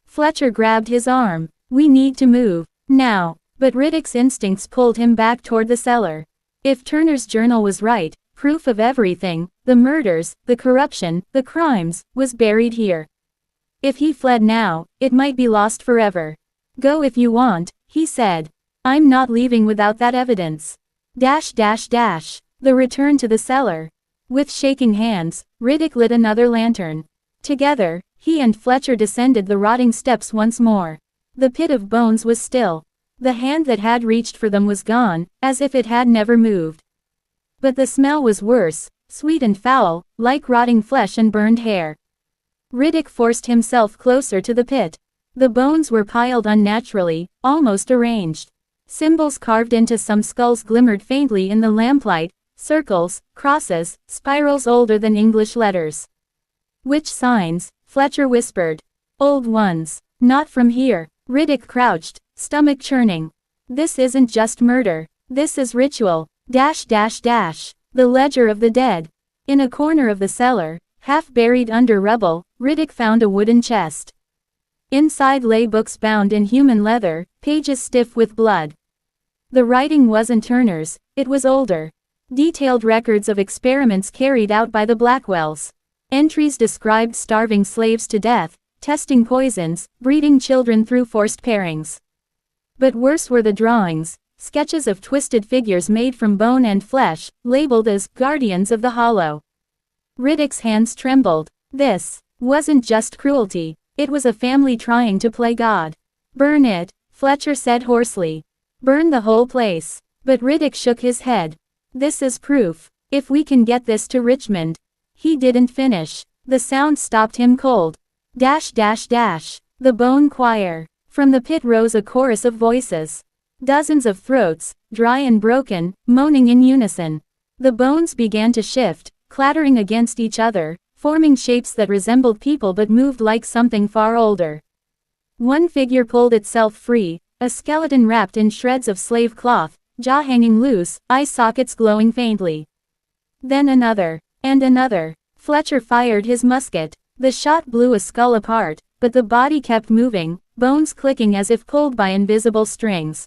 [SPEAKER 1] Fletcher grabbed his arm. We need to move. Now. But Riddick's instincts pulled him back toward the cellar. If Turner's journal was right, proof of everything, the murders, the corruption, the crimes, was buried here. If he fled now, it might be lost forever. Go if you want, he said. I'm not leaving without that evidence. The return to the cellar. With shaking hands, Riddick lit another lantern. Together, he and Fletcher descended the rotting steps once more. The pit of bones was still. The hand that had reached for them was gone, as if it had never moved. But the smell was worse, sweet and foul, like rotting flesh and burned hair. Riddick forced himself closer to the pit. The bones were piled unnaturally, almost arranged. Symbols carved into some skulls glimmered faintly in the lamplight, circles, crosses, spirals older than English letters. Which signs? Fletcher whispered. Old ones. Not from here. Riddick crouched, stomach churning. This isn't just murder. This is ritual. The ledger of the dead. In a corner of the cellar, half buried under rubble, Riddick found a wooden chest. Inside lay books bound in human leather, pages stiff with blood. The writing wasn't Turner's, it was older. Detailed records of experiments carried out by the Blackwells. Entries described starving slaves to death, testing poisons, breeding children through forced pairings. But worse were the drawings, sketches of twisted figures made from bone and flesh, labeled as guardians of the hollow. Riddick's hands trembled. This wasn't just cruelty, it was a family trying to play God. Burn it, Fletcher said hoarsely. Burn the whole place. But Riddick shook his head. This is proof. If we can get this to Richmond. He didn't finish. The sound stopped him cold. The bone choir. From the pit rose a chorus of voices. Dozens of throats, dry and broken, moaning in unison. The bones began to shift, clattering against each other, forming shapes that resembled people but moved like something far older. One figure pulled itself free, a skeleton wrapped in shreds of slave cloth, jaw hanging loose, eye sockets glowing faintly. Then another, and another. Fletcher fired his musket. The shot blew a skull apart, but the body kept moving, bones clicking as if pulled by invisible strings.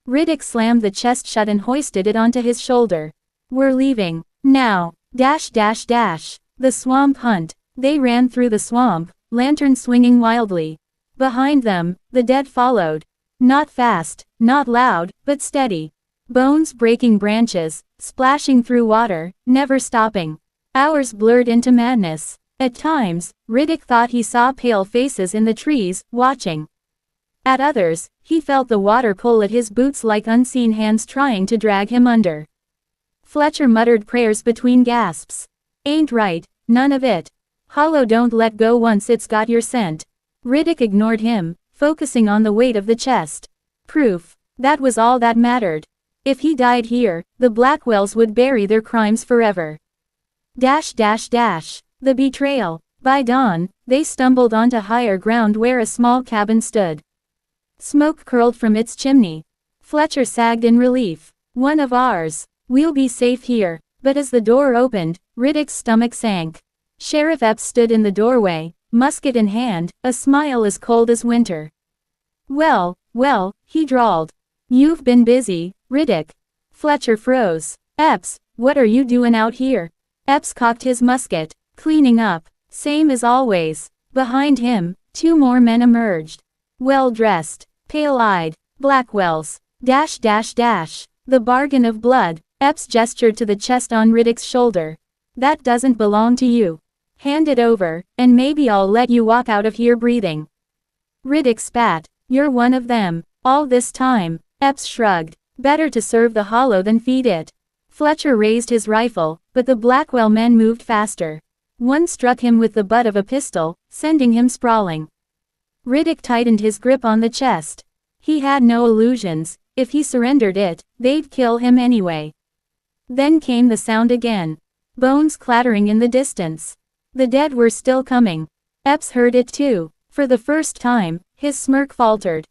[SPEAKER 1] Riddick slammed the chest shut and hoisted it onto his shoulder. We're leaving. Now. The swamp hunt. They ran through the swamp, lantern swinging wildly. Behind them, the dead followed. Not fast, not loud, but steady. Bones breaking branches, splashing through water, never stopping. Hours blurred into madness. At times, Riddick thought he saw pale faces in the trees, watching. At others, he felt the water pull at his boots like unseen hands trying to drag him under. Fletcher muttered prayers between gasps. Ain't right, none of it. Hollow don't let go once it's got your scent. Riddick ignored him, focusing on the weight of the chest. Proof. That was all that mattered. If he died here, the Blackwells would bury their crimes forever. The betrayal. By dawn, they stumbled onto higher ground where a small cabin stood. Smoke curled from its chimney. Fletcher sagged in relief. One of ours. We'll be safe here. But as the door opened, Riddick's stomach sank. Sheriff Epps stood in the doorway, musket in hand, a smile as cold as winter. Well, he drawled. You've been busy, Riddick. Fletcher froze. Epps, what are you doing out here? Epps cocked his musket. Cleaning up. Same as always. Behind him, two more men emerged. Well-dressed. Pale-eyed. Blackwells. The bargain of blood. Epps gestured to the chest on Riddick's shoulder. That doesn't belong to you. Hand it over, and maybe I'll let you walk out of here breathing. Riddick spat. You're one of them. All this time. Epps shrugged. Better to serve the hollow than feed it. Fletcher raised his rifle, but the Blackwell men moved faster. One struck him with the butt of a pistol, sending him sprawling. Riddick tightened his grip on the chest. He had no illusions. If he surrendered it, they'd kill him anyway. Then came the sound again. Bones clattering in the distance. The dead were still coming. Epps heard it too. For the first time, his smirk faltered.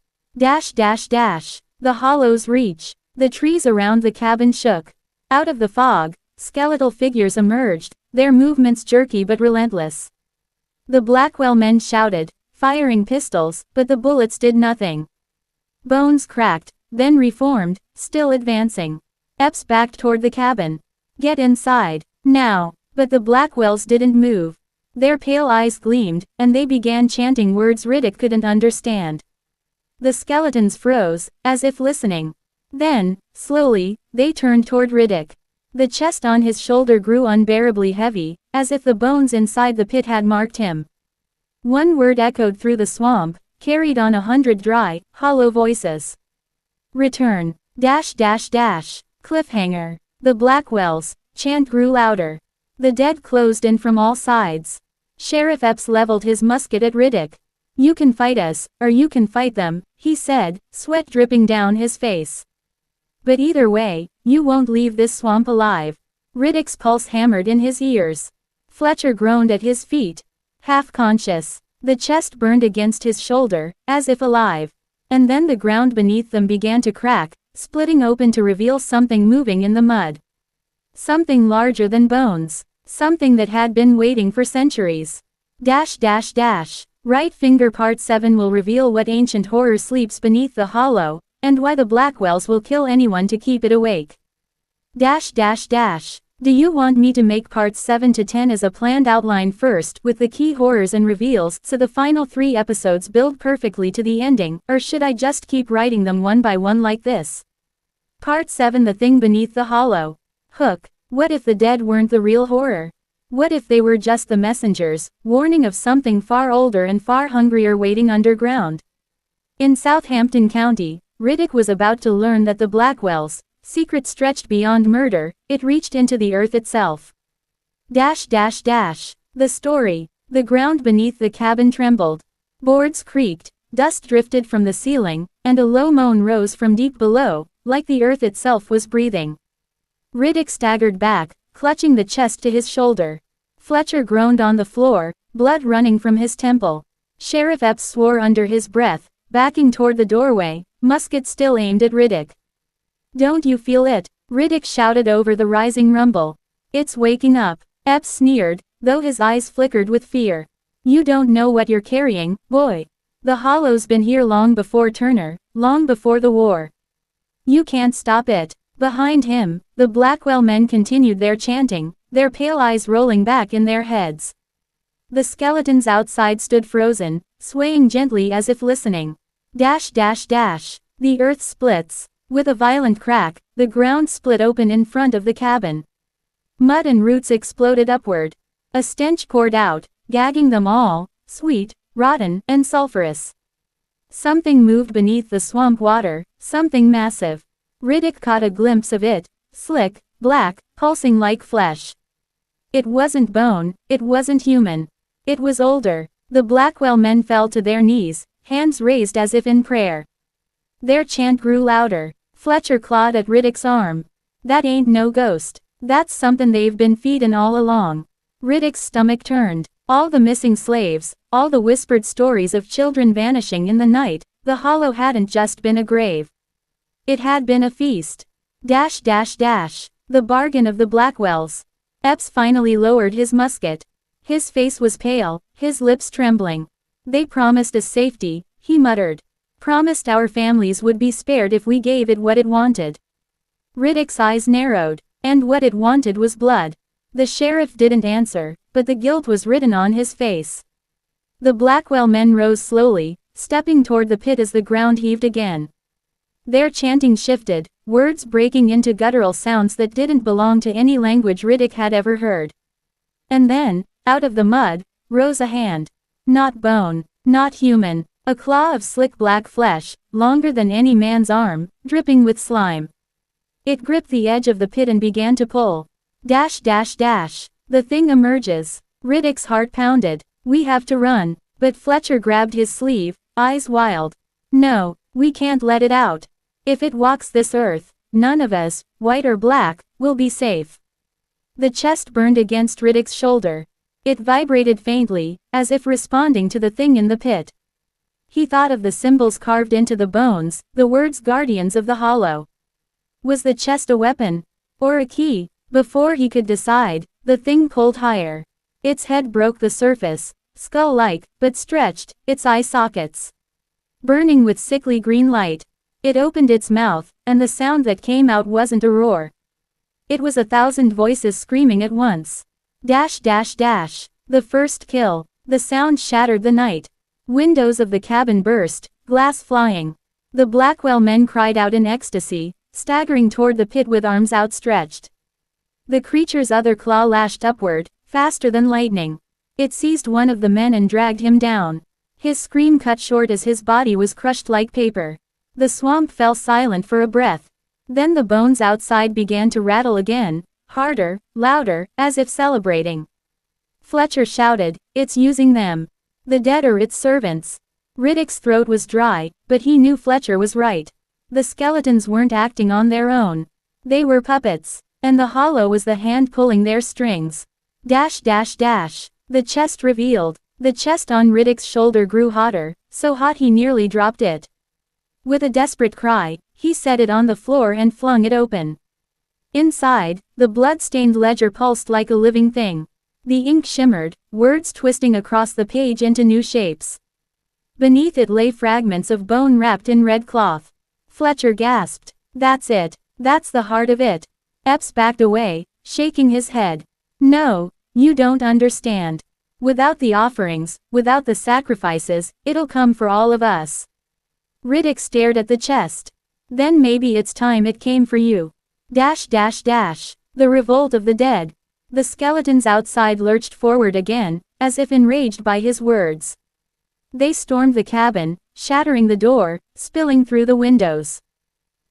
[SPEAKER 1] The hollow's reach. The trees around the cabin shook. Out of the fog, skeletal figures emerged, their movements jerky but relentless. The Blackwell men shouted, firing pistols, but the bullets did nothing. Bones cracked, then reformed, still advancing. Epps backed toward the cabin. Get inside, now. But the Blackwells didn't move. Their pale eyes gleamed, and they began chanting words Riddick couldn't understand. The skeletons froze, as if listening. Then, slowly, they turned toward Riddick. The chest on his shoulder grew unbearably heavy, as if the bones inside the pit had marked him. One word echoed through the swamp, carried on 100 dry, hollow voices. Return. Cliffhanger. The Blackwells. Chant grew louder. The dead closed in from all sides. Sheriff Epps leveled his musket at Riddick. You can fight us, or you can fight them, he said, sweat dripping down his face. But either way, you won't leave this swamp alive. Riddick's pulse hammered in his ears. Fletcher groaned at his feet. Half conscious. The chest burned against his shoulder, as if alive. And then the ground beneath them began to crack, splitting open to reveal something moving in the mud. Something larger than bones. Something that had been waiting for centuries. Right finger part 7 will reveal what ancient horror sleeps beneath the hollow, and why the Blackwells will kill anyone to keep it awake. Do you want me to make parts 7 to 10 as a planned outline first with the key horrors and reveals so the final 3 episodes build perfectly to the ending, or should I just keep writing them one by one like this? Part 7 The Thing Beneath the Hollow. Hook. What if the dead weren't the real horror? What if they were just the messengers, warning of something far older and far hungrier waiting underground? In Southampton County, Riddick was about to learn that the Blackwells' secret stretched beyond murder, it reached into the earth itself. The story. The ground beneath the cabin trembled. Boards creaked, dust drifted from the ceiling, and a low moan rose from deep below, like the earth itself was breathing. Riddick staggered back, clutching the chest to his shoulder. Fletcher groaned on the floor, blood running from his temple. Sheriff Epps swore under his breath, backing toward the doorway, musket still aimed at Riddick. Don't you feel it? Riddick shouted over the rising rumble. It's waking up. Epps sneered, though his eyes flickered with fear. You don't know what you're carrying, boy. The Hollow's been here long before Turner, long before the war. You can't stop it. Behind him, the Blackwell men continued their chanting, their pale eyes rolling back in their heads. The skeletons outside stood frozen, swaying gently as if listening. The earth splits. With a violent crack, the ground split open in front of the cabin. Mud and roots exploded upward. A stench poured out, gagging them all, sweet, rotten, and sulfurous. Something moved beneath the swamp water, something massive. Riddick caught a glimpse of it, slick, black, pulsing like flesh. It wasn't bone, it wasn't human. It was older. The Blackwell men fell to their knees, hands raised as if in prayer. Their chant grew louder. Fletcher clawed at Riddick's arm. That ain't no ghost. That's something they've been feedin' all along. Riddick's stomach turned. All the missing slaves, all the whispered stories of children vanishing in the night, the hollow hadn't just been a grave. It had been a feast. The bargain of the Blackwells. Epps finally lowered his musket. His face was pale, his lips trembling. They promised us safety, he muttered. Promised our families would be spared if we gave it what it wanted. Riddick's eyes narrowed. And what it wanted was blood. The sheriff didn't answer, but the guilt was written on his face. The Blackwell men rose slowly, stepping toward the pit as the ground heaved again. Their chanting shifted, words breaking into guttural sounds that didn't belong to any language Riddick had ever heard. And then, out of the mud, rose a hand. Not bone, not human. A claw of slick black flesh, longer than any man's arm, dripping with slime. It gripped the edge of the pit and began to pull. The thing emerges. Riddick's heart pounded. We have to run. But Fletcher grabbed his sleeve, eyes wild. No, we can't let it out. If it walks this earth, none of us, white or black, will be safe. The chest burned against Riddick's shoulder. It vibrated faintly, as if responding to the thing in the pit. He thought of the symbols carved into the bones, the words guardians of the hollow. Was the chest a weapon? Or a key? Before he could decide, the thing pulled higher. Its head broke the surface, skull-like, but stretched, its eye sockets burning with sickly green light. It opened its mouth, and the sound that came out wasn't a roar. It was 1,000 voices screaming at once. The first kill. The sound shattered the night. Windows of the cabin burst, glass flying. The Blackwell men cried out in ecstasy, staggering toward the pit with arms outstretched. The creature's other claw lashed upward, faster than lightning. It seized one of the men and dragged him down. His scream cut short as his body was crushed like paper. The swamp fell silent for a breath. Then the bones outside began to rattle again, harder, louder, as if celebrating. Fletcher shouted, "It's using them. The dead are its servants. Riddick's throat was dry, but he knew Fletcher was right. The skeletons weren't acting on their own. They were puppets, and the hollow was the hand pulling their strings. Dash dash dash. The chest revealed. The chest on Riddick's shoulder grew hotter, so hot he nearly dropped it. With a desperate cry, he set it on the floor and flung it open. Inside, the blood-stained ledger pulsed like a living thing. The ink shimmered, words twisting across the page into new shapes. Beneath it lay fragments of bone wrapped in red cloth. Fletcher gasped. That's it. That's the heart of it. Epps backed away, shaking his head. No, you don't understand. Without the offerings, without the sacrifices, it'll come for all of us. Riddick stared at the chest. Then maybe it's time it came for you. Dash dash dash. The revolt of the dead. The skeletons outside lurched forward again, as if enraged by his words. They stormed the cabin, shattering the door, spilling through the windows.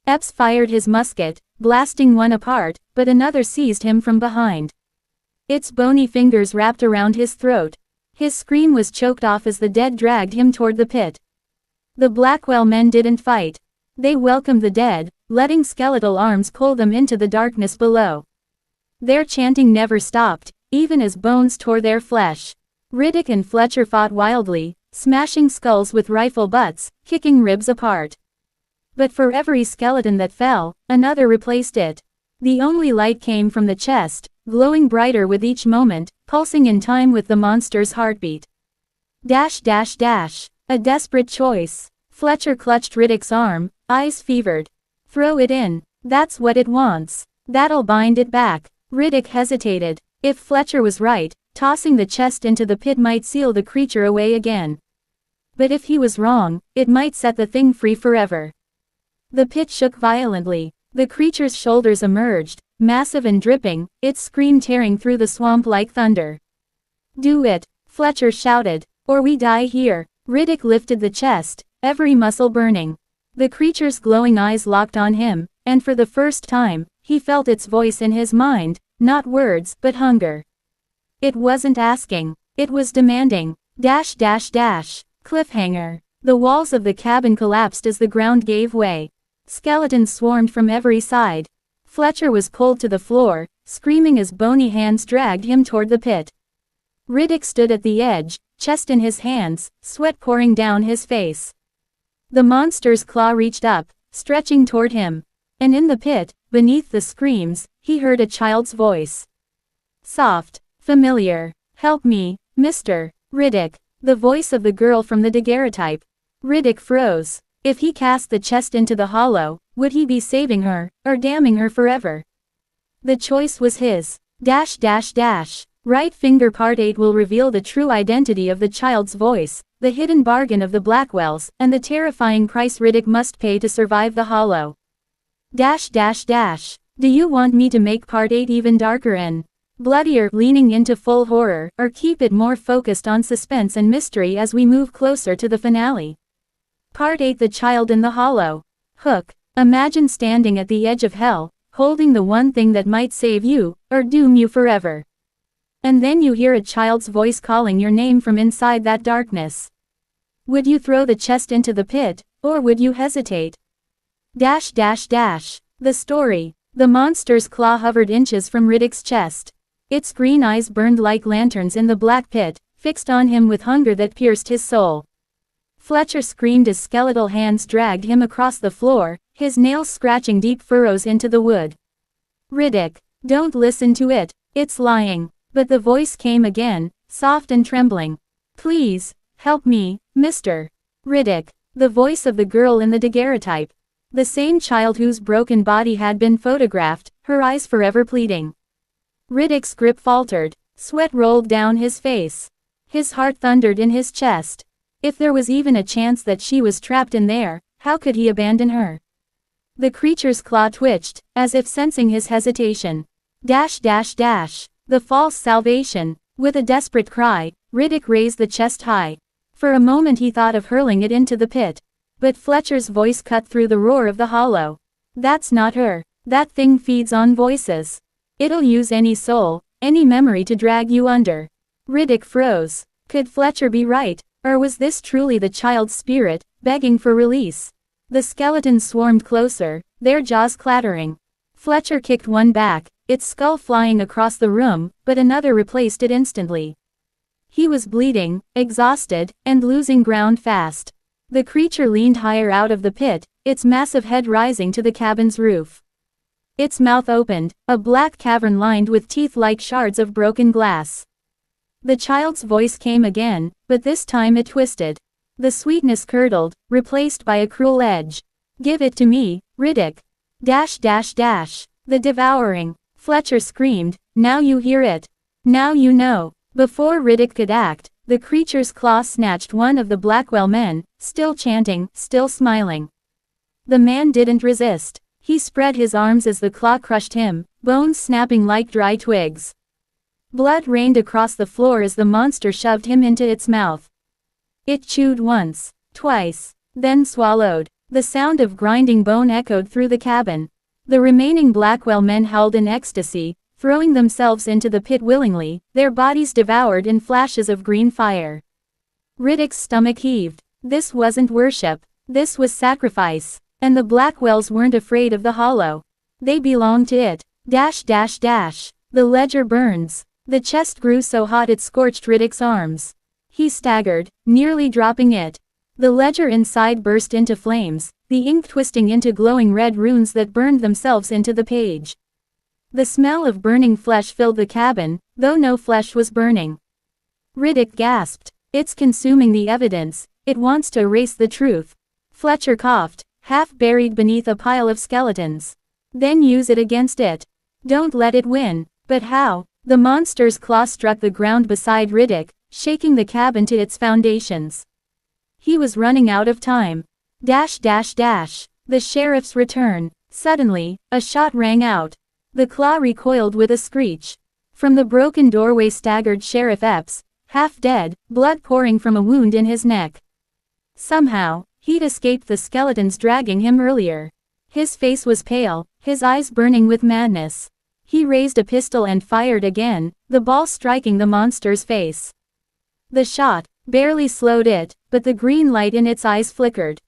[SPEAKER 1] Epps fired his musket, blasting one apart, but another seized him from behind. Its bony fingers wrapped around his throat. His scream was choked off as the dead dragged him toward the pit. The Blackwell men didn't fight. They welcomed the dead, letting skeletal arms pull them into the darkness below. Their chanting never stopped, even as bones tore their flesh. Riddick and Fletcher fought wildly, smashing skulls with rifle butts, kicking ribs apart. But for every skeleton that fell, another replaced it. The only light came from the chest, glowing brighter with each moment, pulsing in time with the monster's heartbeat. Dash dash dash. A desperate choice. Fletcher clutched Riddick's arm, eyes fevered. Throw it in. That's what it wants. That'll bind it back. Riddick hesitated. If Fletcher was right, tossing the chest into the pit might seal the creature away again. But if he was wrong, it might set the thing free forever. The pit shook violently. The creature's shoulders emerged, massive and dripping, its scream tearing through the swamp like thunder. Do it, Fletcher shouted, or we die here. Riddick lifted the chest, every muscle burning. The creature's glowing eyes locked on him, and for the first time, he felt its voice in his mind, not words, but hunger. It wasn't asking, it was demanding. Dash dash dash. Cliffhanger. The walls of the cabin collapsed as the ground gave way. Skeletons swarmed from every side. Fletcher was pulled to the floor, screaming as bony hands dragged him toward the pit. Riddick stood at the edge, chest in his hands, sweat pouring down his face. The monster's claw reached up, stretching toward him. And in the pit, beneath the screams, he heard a child's voice. Soft, familiar. Help me, Mr. Riddick. The voice of the girl from the daguerreotype. Riddick froze. If he cast the chest into the hollow, would he be saving her, or damning her forever? The choice was his. Dash dash dash. Right finger part 8 will reveal the true identity of the child's voice, the hidden bargain of the Blackwells, and the terrifying price Riddick must pay to survive the hollow. Dash dash dash. Do you want me to make part 8 even darker and bloodier, leaning into full horror, or keep it more focused on suspense and mystery as we move closer to the finale? Part 8. The Child in the Hollow. Hook. Imagine standing at the edge of hell, holding the one thing that might save you, or doom you forever. And then you hear a child's voice calling your name from inside that darkness. Would you throw the chest into the pit, or would you hesitate? Dash dash dash. The story. The monster's claw hovered inches from Riddick's chest. Its green eyes burned like lanterns in the black pit, fixed on him with hunger that pierced his soul. Fletcher screamed as skeletal hands dragged him across the floor, his nails scratching deep furrows into the wood. Riddick, don't listen to it, it's lying. But the voice came again, soft and trembling. Please, help me, Mr. Riddick. The voice of the girl in the daguerreotype. The same child whose broken body had been photographed, her eyes forever pleading. Riddick's grip faltered, sweat rolled down his face. His heart thundered in his chest. If there was even a chance that she was trapped in there, how could he abandon her? The creature's claw twitched, as if sensing his hesitation. Dash dash dash. The false salvation. With a desperate cry, Riddick raised the chest high. For a moment he thought of hurling it into the pit. But Fletcher's voice cut through the roar of the hollow. That's not her. That thing feeds on voices. It'll use any soul, any memory to drag you under. Riddick froze. Could Fletcher be right? Or was this truly the child's spirit, begging for release? The skeletons swarmed closer, their jaws clattering. Fletcher kicked one back, its skull flying across the room, but another replaced it instantly. He was bleeding, exhausted, and losing ground fast. The creature leaned higher out of the pit, its massive head rising to the cabin's roof. Its mouth opened, a black cavern lined with teeth like shards of broken glass. The child's voice came again, but this time it twisted. The sweetness curdled, replaced by a cruel edge. "Give it to me, Riddick." The devouring. Fletcher screamed, "Now you hear it. Now you know." Before Riddick could act, the creature's claw snatched one of the Blackwell men, still chanting, still smiling. The man didn't resist. He spread his arms as the claw crushed him, bones snapping like dry twigs. Blood rained across the floor as the monster shoved him into its mouth. It chewed once, twice, then swallowed. The sound of grinding bone echoed through the cabin. The remaining Blackwell men howled in ecstasy, throwing themselves into the pit willingly, their bodies devoured in flashes of green fire. Riddick's stomach heaved. This wasn't worship. This was sacrifice. And the Blackwells weren't afraid of the hollow. They belonged to it. The ledger burns. The chest grew so hot it scorched Riddick's arms. He staggered, nearly dropping it. The ledger inside burst into flames, the ink twisting into glowing red runes that burned themselves into the page. The smell of burning flesh filled the cabin, though no flesh was burning. Riddick gasped. "It's consuming the evidence, it wants to erase the truth." Fletcher coughed, half buried beneath a pile of skeletons. "Then use it against it. Don't let it win." But how? The monster's claw struck the ground beside Riddick, shaking the cabin to its foundations. He was running out of time. The sheriff's return. Suddenly, a shot rang out. The claw recoiled with a screech. From the broken doorway staggered Sheriff Epps, half dead, blood pouring from a wound in his neck. Somehow, he'd escaped the skeletons dragging him earlier. His face was pale, his eyes burning with madness. He raised a pistol and fired again, the ball striking the monster's face. The shot barely slowed it, but the green light in its eyes flickered.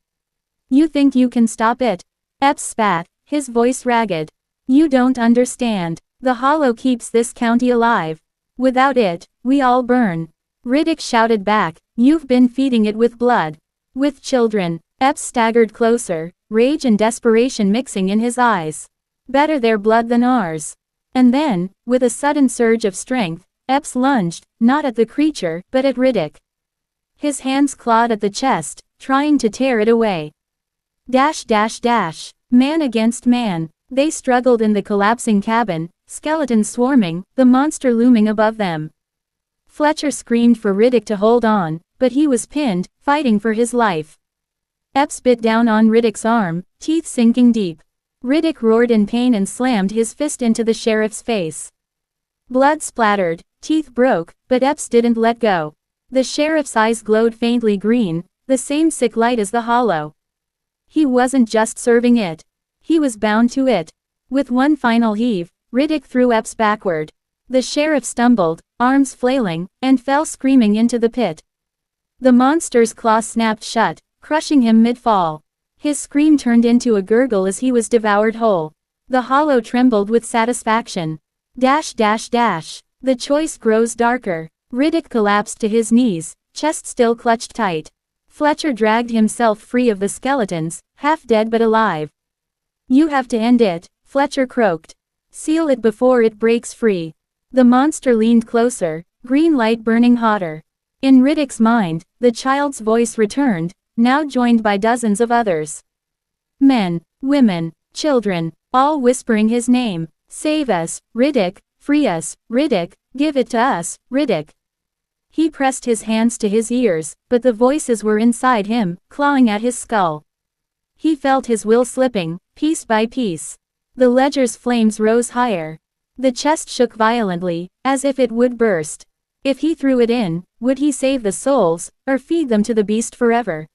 [SPEAKER 1] "You think you can stop it?" Epps spat, his voice ragged. "You don't understand. The hollow keeps this county alive. Without it, we all burn." Riddick shouted back, "You've been feeding it with blood. With children." Epps staggered closer, rage and desperation mixing in his eyes. "Better their blood than ours." And then, with a sudden surge of strength, Epps lunged, not at the creature, but at Riddick. His hands clawed at the chest, trying to tear it away. Man against man. They struggled in the collapsing cabin, skeletons swarming, the monster looming above them. Fletcher screamed for Riddick to hold on, but he was pinned, fighting for his life. Epps bit down on Riddick's arm, teeth sinking deep. Riddick roared in pain and slammed his fist into the sheriff's face. Blood splattered, teeth broke, but Epps didn't let go. The sheriff's eyes glowed faintly green, the same sick light as the hollow. He wasn't just serving it. He was bound to it. With one final heave, Riddick threw Epps backward. The sheriff stumbled, arms flailing, and fell screaming into the pit. The monster's claw snapped shut, crushing him mid-fall. His scream turned into a gurgle as he was devoured whole. The hollow trembled with satisfaction. The choice grows darker. Riddick collapsed to his knees, chest still clutched tight. Fletcher dragged himself free of the skeletons, half dead but alive. "You have to end it," Fletcher croaked. "Seal it before it breaks free." The monster leaned closer, green light burning hotter. In Riddick's mind, the child's voice returned, now joined by dozens of others. Men, women, children, all whispering his name. "Save us, Riddick, free us, Riddick, give it to us, Riddick." He pressed his hands to his ears, but the voices were inside him, clawing at his skull. He felt his will slipping, piece by piece. The ledger's flames rose higher. The chest shook violently, as if it would burst. If he threw it in, would he save the souls, or feed them to the beast forever?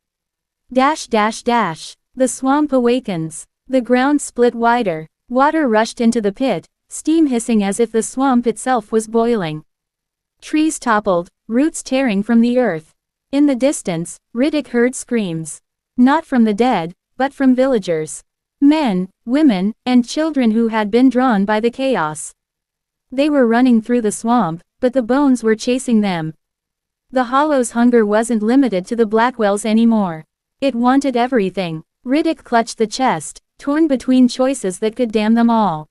[SPEAKER 1] The swamp awakens. The ground split wider. Water rushed into the pit, steam hissing as if the swamp itself was boiling. Trees toppled, roots tearing from the earth. In the distance, Riddick heard screams. Not from the dead, but from villagers. Men, women, and children who had been drawn by the chaos. They were running through the swamp, but the bones were chasing them. The Hollow's hunger wasn't limited to the Blackwells anymore. It wanted everything. Riddick clutched the chest, torn between choices that could damn them all.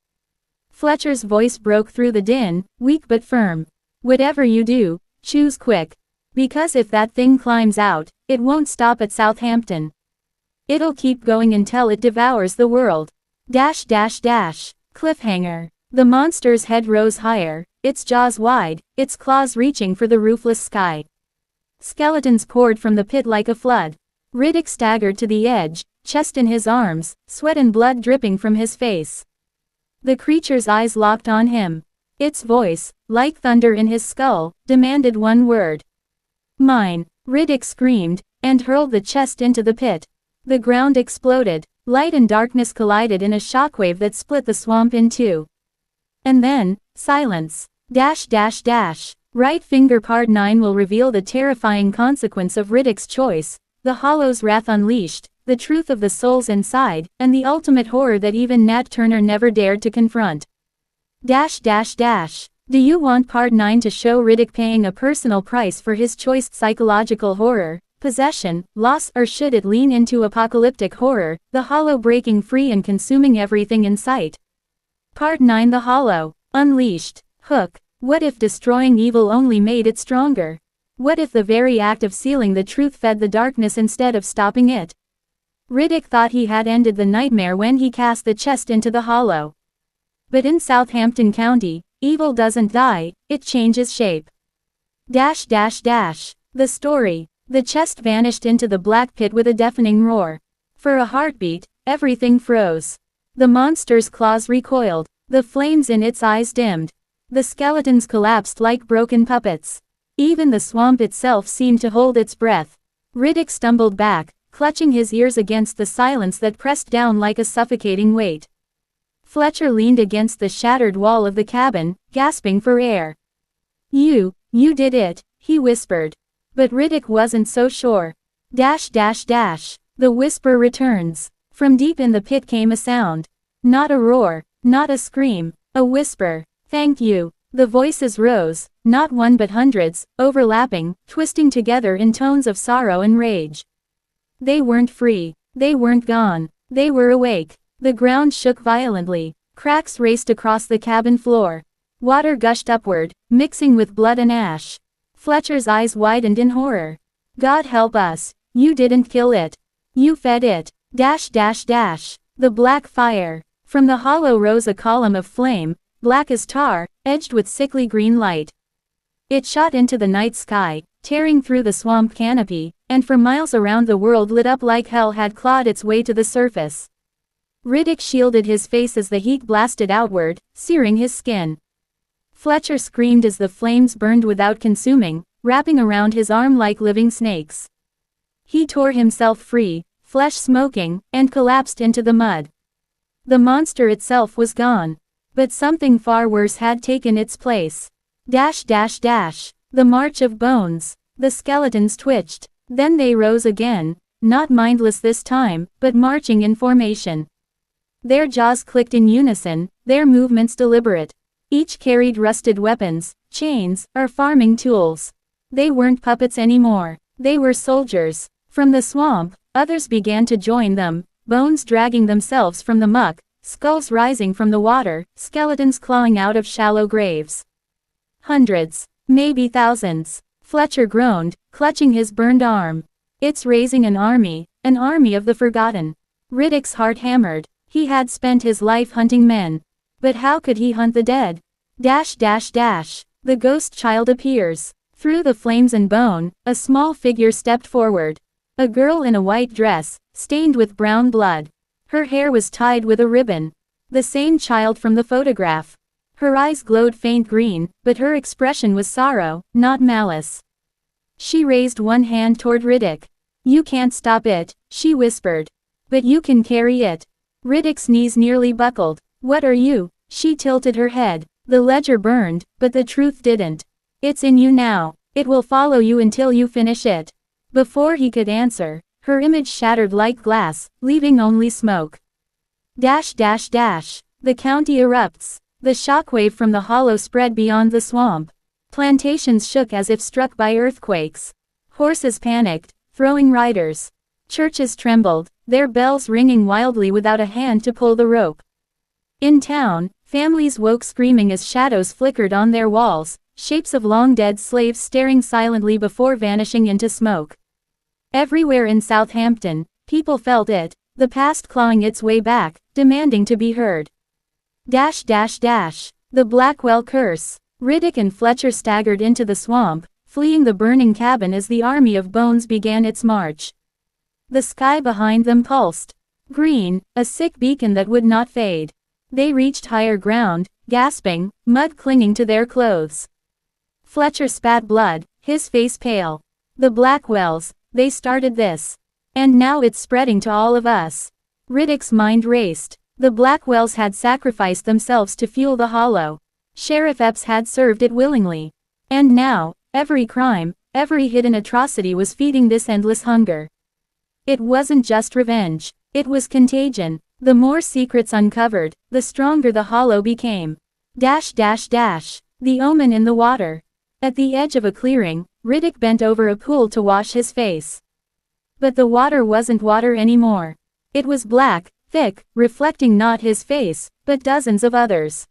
[SPEAKER 1] Fletcher's voice broke through the din, weak but firm. Whatever you do, choose quick. Because if that thing climbs out, it won't stop at Southampton. It'll keep going until it devours the world. Cliffhanger. The monster's head rose higher, its jaws wide, its claws reaching for the roofless sky. Skeletons poured from the pit like a flood. Riddick staggered to the edge, chest in his arms, sweat and blood dripping from his face. The creature's eyes locked on him. Its voice, like thunder in his skull, demanded one word. Mine. Riddick screamed, and hurled the chest into the pit. The ground exploded. Light and darkness collided in a shockwave that split the swamp in two. And then, silence. Right finger part 9 will reveal the terrifying consequence of Riddick's choice, the Hollow's wrath unleashed, the truth of the souls inside, and the ultimate horror that even Nat Turner never dared to confront. Do you want part 9 to show Riddick paying a personal price for his choice, psychological horror, possession, loss, or should it lean into apocalyptic horror, the Hollow breaking free and consuming everything in sight? Part 9, The Hollow. Unleashed. Hook. What if destroying evil only made it stronger? What if the very act of sealing the truth fed the darkness instead of stopping it? Riddick thought he had ended the nightmare when he cast the chest into the Hollow. But in Southampton County, evil doesn't die, it changes shape. The story. The chest vanished into the black pit with a deafening roar. For a heartbeat, everything froze. The monster's claws recoiled. The flames in its eyes dimmed. The skeletons collapsed like broken puppets. Even the swamp itself seemed to hold its breath. Riddick stumbled back, clutching his ears against the silence that pressed down like a suffocating weight. Fletcher leaned against the shattered wall of the cabin, gasping for air. You did it, he whispered. But Riddick wasn't so sure. The whisper returns. From deep in the pit came a sound. Not a roar, not a scream, a whisper. Thank you. The voices rose, not one but hundreds, overlapping, twisting together in tones of sorrow and rage. They weren't free. They weren't gone. They were awake. The ground shook violently. Cracks raced across the cabin floor. Water gushed upward, mixing with blood and ash. Fletcher's eyes widened in horror. God help us. You didn't kill it. You fed it. The black fire. From the Hollow rose a column of flame, black as tar, edged with sickly green light. It shot into the night sky, tearing through the swamp canopy, and for miles around the world lit up like hell had clawed its way to the surface. Riddick shielded his face as the heat blasted outward, searing his skin. Fletcher screamed as the flames burned without consuming, wrapping around his arm like living snakes. He tore himself free, flesh smoking, and collapsed into the mud. The monster itself was gone. But something far worse had taken its place. The march of bones. The skeletons twitched. Then they rose again, not mindless this time, but marching in formation. Their jaws clicked in unison, their movements deliberate. Each carried rusted weapons, chains, or farming tools. They weren't puppets anymore. They were soldiers. From the swamp, others began to join them, bones dragging themselves from the muck, skulls rising from the water, skeletons clawing out of shallow graves. Hundreds, maybe thousands. Fletcher groaned, clutching his burned arm. It's raising an army of the forgotten. Riddick's heart hammered. He had spent his life hunting men. But how could he hunt the dead? The ghost child appears. Through the flames and bone, a small figure stepped forward. A girl in a white dress, stained with brown blood. Her hair was tied with a ribbon. The same child from the photograph. Her eyes glowed faint green, but her expression was sorrow, not malice. She raised one hand toward Riddick. You can't stop it, she whispered. But you can carry it. Riddick's knees nearly buckled. What are you? She tilted her head. The ledger burned, but the truth didn't. It's in you now. It will follow you until you finish it. Before he could answer, her image shattered like glass, leaving only smoke. Dash dash dash. The county erupts. The shockwave from the hollow spread beyond the swamp. Plantations shook as if struck by earthquakes. Horses panicked, throwing riders. Churches trembled, their bells ringing wildly without a hand to pull the rope. In town, families woke screaming as shadows flickered on their walls, shapes of long-dead slaves staring silently before vanishing into smoke. Everywhere in Southampton, people felt it, the past clawing its way back, demanding to be heard. Dash dash dash. The Blackwell curse. Riddick and Fletcher staggered into the swamp, fleeing the burning cabin as the army of bones began its march. The sky behind them pulsed. Green, a sick beacon that would not fade. They reached higher ground, gasping, mud clinging to their clothes. Fletcher spat blood, his face pale. The Blackwells, they started this. And now it's spreading to all of us. Riddick's mind raced. The Blackwells had sacrificed themselves to fuel the hollow. Sheriff Epps had served it willingly. And now, every crime, every hidden atrocity was feeding this endless hunger. It wasn't just revenge. It was contagion. The more secrets uncovered, the stronger the hollow became. Dash dash dash. The omen in the water. At the edge of a clearing, Riddick bent over a pool to wash his face. But the water wasn't water anymore. It was black, thick, reflecting not his face, but dozens of others.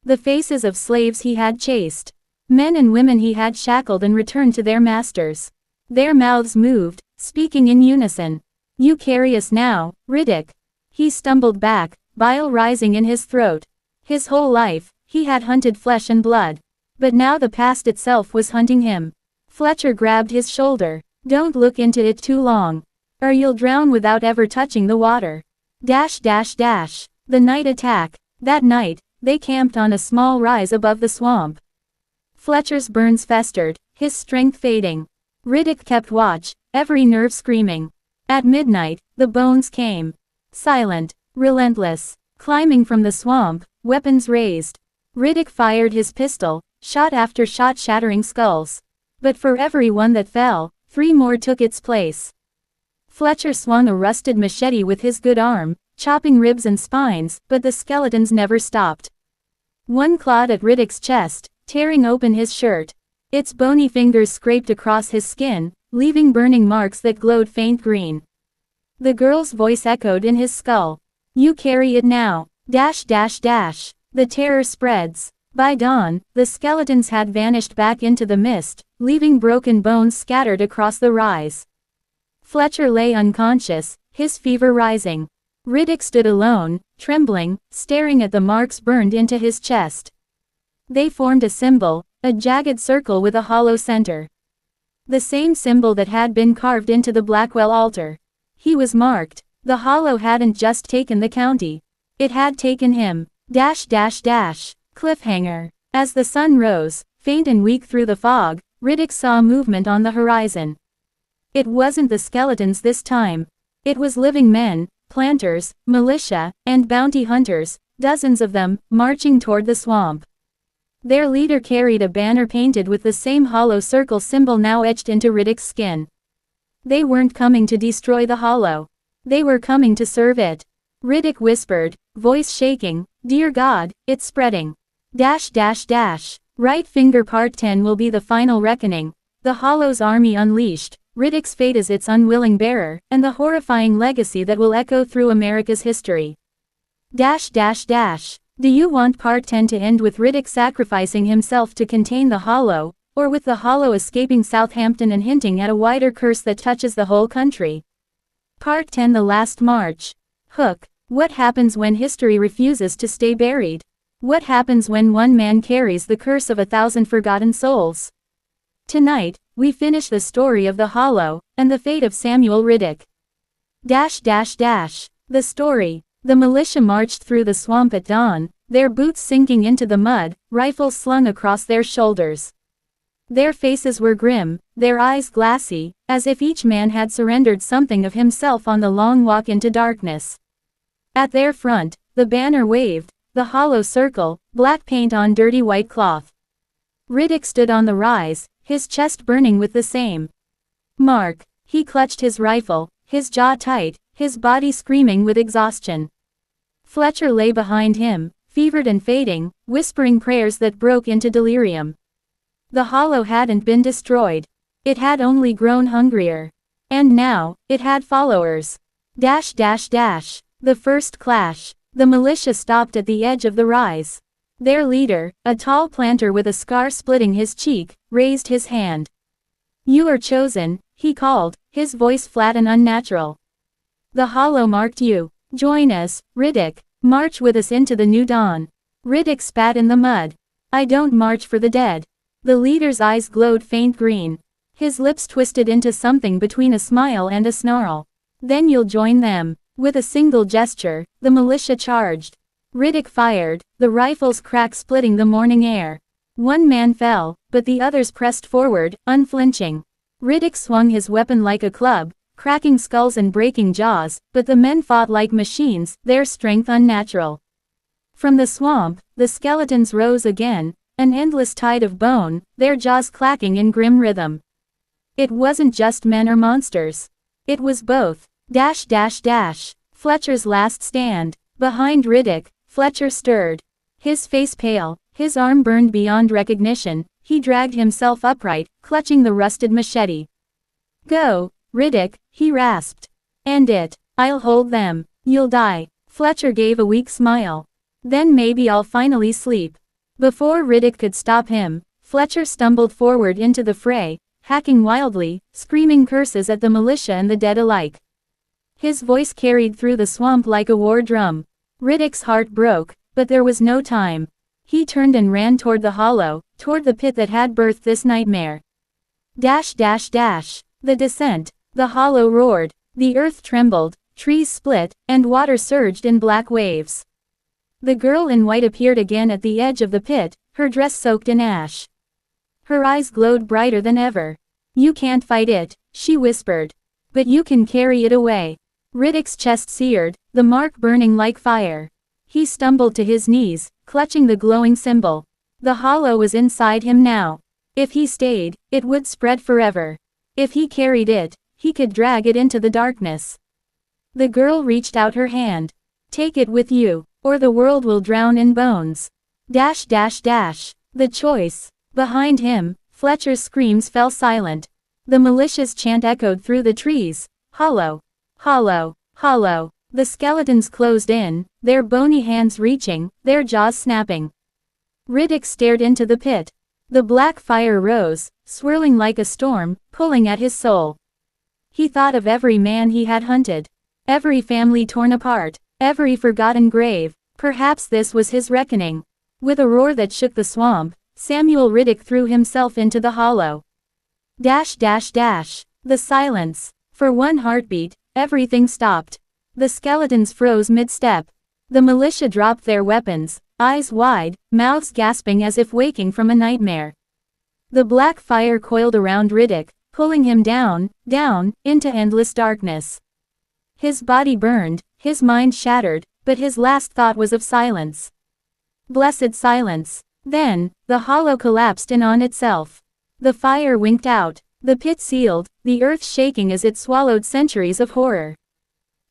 [SPEAKER 1] The faces of slaves he had chased. Men and women he had shackled and returned to their masters. Their mouths moved, speaking in unison. You carry us now, Riddick. He stumbled back, bile rising in his throat. His whole life, he had hunted flesh and blood. But now the past itself was hunting him. Fletcher grabbed his shoulder. Don't look into it too long. Or you'll drown without ever touching the water. Dash dash dash. The night attack. That night, they camped on a small rise above the swamp. Fletcher's burns festered, his strength fading. Riddick kept watch, every nerve screaming. At midnight, the bones came. Silent, relentless, climbing from the swamp, weapons raised. Riddick fired his pistol, shot after shot shattering skulls. But for every one that fell, 3 more took its place. Fletcher swung a rusted machete with his good arm, chopping ribs and spines, but the skeletons never stopped. One clawed at Riddick's chest, tearing open his shirt. Its bony fingers scraped across his skin, leaving burning marks that glowed faint green. The girl's voice echoed in his skull. You carry it now. Dash dash dash. The terror spreads. By dawn, the skeletons had vanished back into the mist, leaving broken bones scattered across the rise. Fletcher lay unconscious, his fever rising. Riddick stood alone, trembling, staring at the marks burned into his chest. They formed a symbol, a jagged circle with a hollow center. The same symbol that had been carved into the Blackwell altar. He was marked. The hollow hadn't just taken the county. It had taken him. Dash dash dash. Cliffhanger. As the sun rose, faint and weak through the fog, Riddick saw movement on the horizon. It wasn't the skeletons this time. It was living men, planters, militia, and bounty hunters, dozens of them, marching toward the swamp. Their leader carried a banner painted with the same hollow circle symbol now etched into Riddick's skin. They weren't coming to destroy the hollow. They were coming to serve it. Riddick whispered, voice shaking, Dear God, it's spreading. Dash dash dash. Right finger part 10 will be the final reckoning. The hollow's army unleashed, Riddick's fate as its unwilling bearer, and the horrifying legacy that will echo through America's history. Dash dash dash. Do you want part 10 to end with Riddick sacrificing himself to contain the hollow, or with the hollow escaping Southampton and hinting at a wider curse that touches the whole country? Part 10 The Last March. Hook. What happens when history refuses to stay buried? What happens when one man carries the curse of 1,000 forgotten souls? Tonight, we finish the story of the hollow, and the fate of Samuel Riddick. Dash dash dash. The story. The militia marched through the swamp at dawn, their boots sinking into the mud, rifles slung across their shoulders. Their faces were grim, their eyes glassy, as if each man had surrendered something of himself on the long walk into darkness. At their front, the banner waved, the hollow circle, black paint on dirty white cloth. Riddick stood on the rise, his chest burning with the same. Mark. He clutched his rifle, his jaw tight, his body screaming with exhaustion. Fletcher lay behind him, fevered and fading, whispering prayers that broke into delirium. The hollow hadn't been destroyed. It had only grown hungrier. And now, it had followers. The first clash. The militia stopped at the edge of the rise. Their leader, a tall planter with a scar splitting his cheek, raised his hand. "You are chosen," he called, his voice flat and unnatural. "The hollow marked you. Join us, Riddick. March with us into the new dawn." Riddick spat in the mud. "I don't march for the dead." The leader's eyes glowed faint green. His lips twisted into something between a smile and a snarl. "Then you'll join them." With a single gesture, the militia charged. Riddick fired, the rifle's crack splitting the morning air. One man fell, but the others pressed forward, unflinching. Riddick swung his weapon like a club, cracking skulls and breaking jaws, but the men fought like machines, their strength unnatural. From the swamp, the skeletons rose again, an endless tide of bone, their jaws clacking in grim rhythm. It wasn't just men or monsters. It was both. Fletcher's last stand. Behind Riddick, Fletcher stirred. His face pale, his arm burned beyond recognition, he dragged himself upright, clutching the rusted machete. "Go, Riddick," he rasped. "End it. I'll hold them. You'll die." Fletcher gave a weak smile. "Then maybe I'll finally sleep." Before Riddick could stop him, Fletcher stumbled forward into the fray, hacking wildly, screaming curses at the militia and the dead alike. His voice carried through the swamp like a war drum. Riddick's heart broke, but there was no time. He turned and ran toward the hollow, toward the pit that had birthed this nightmare. The descent. The hollow roared. The earth trembled, trees split, and water surged in black waves. The girl in white appeared again at the edge of the pit, her dress soaked in ash. Her eyes glowed brighter than ever. "You can't fight it," she whispered. "But you can carry it away." Riddick's chest seared, the mark burning like fire. He stumbled to his knees, clutching the glowing symbol. The hollow was inside him now. If he stayed, it would spread forever. If he carried it, he could drag it into the darkness. The girl reached out her hand. "Take it with you, or the world will drown in bones." The choice. Behind him, Fletcher's screams fell silent. The militia's chant echoed through the trees. "Hollow. Hollow. Hollow." The skeletons closed in, their bony hands reaching, their jaws snapping. Riddick stared into the pit. The black fire rose, swirling like a storm, pulling at his soul. He thought of every man he had hunted. Every family torn apart. Every forgotten grave. Perhaps this was his reckoning. With a roar that shook the swamp, Samuel Riddick threw himself into the hollow. The silence. For one heartbeat, everything stopped. The skeletons froze mid-step. The militia dropped their weapons, eyes wide, mouths gasping as if waking from a nightmare. The black fire coiled around Riddick, pulling him down, into endless darkness. His body burned, his mind shattered, but his last thought was of silence. Blessed silence. Then, the hollow collapsed in on itself. The fire winked out. The pit sealed, the earth shaking as it swallowed centuries of horror.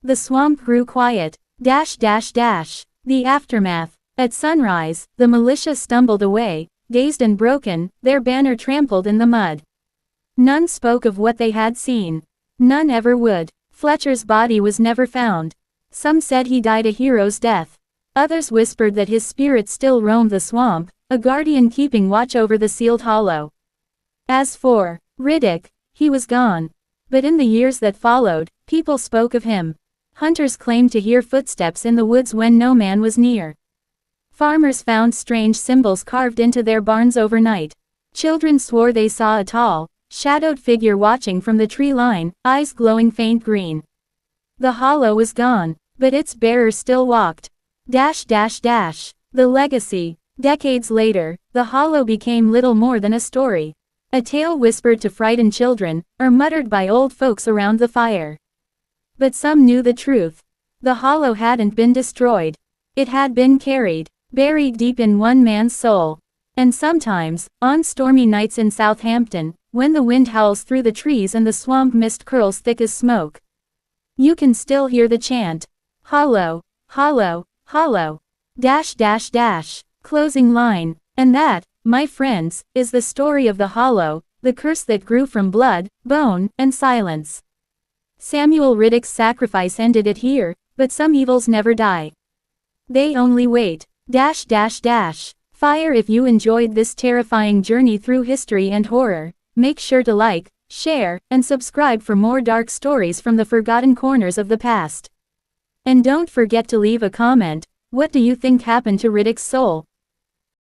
[SPEAKER 1] The swamp grew quiet. The aftermath. At sunrise, the militia stumbled away, dazed and broken, their banner trampled in the mud. None spoke of what they had seen. None ever would. Fletcher's body was never found. Some said he died a hero's death. Others whispered that his spirit still roamed the swamp, a guardian keeping watch over the sealed hollow. As for Riddick, he was gone. But in the years that followed, people spoke of him. Hunters claimed to hear footsteps in the woods when no man was near. Farmers found strange symbols carved into their barns overnight. Children swore they saw a tall, shadowed figure watching from the tree line, eyes glowing faint green. The hollow was gone, but its bearer still walked. The legacy. Decades later, the hollow became little more than a story. A tale whispered to frightened children, or muttered by old folks around the fire. But some knew the truth. The hollow hadn't been destroyed. It had been carried, buried deep in one man's soul. And sometimes, on stormy nights in Southampton, when the wind howls through the trees and the swamp mist curls thick as smoke. You can still hear the chant. Hollow, hollow, hollow. Dash dash dash. Closing line. And that, my friends, is the story of the Hollow, the curse that grew from blood, bone, and silence. Samuel Riddick's sacrifice ended it here, but some evils never die. They only wait. Dash dash dash. Fire. If you enjoyed this terrifying journey through history and horror, make sure to like, share, and subscribe for more dark stories from the forgotten corners of the past. And don't forget to leave a comment. What do you think happened to Riddick's soul?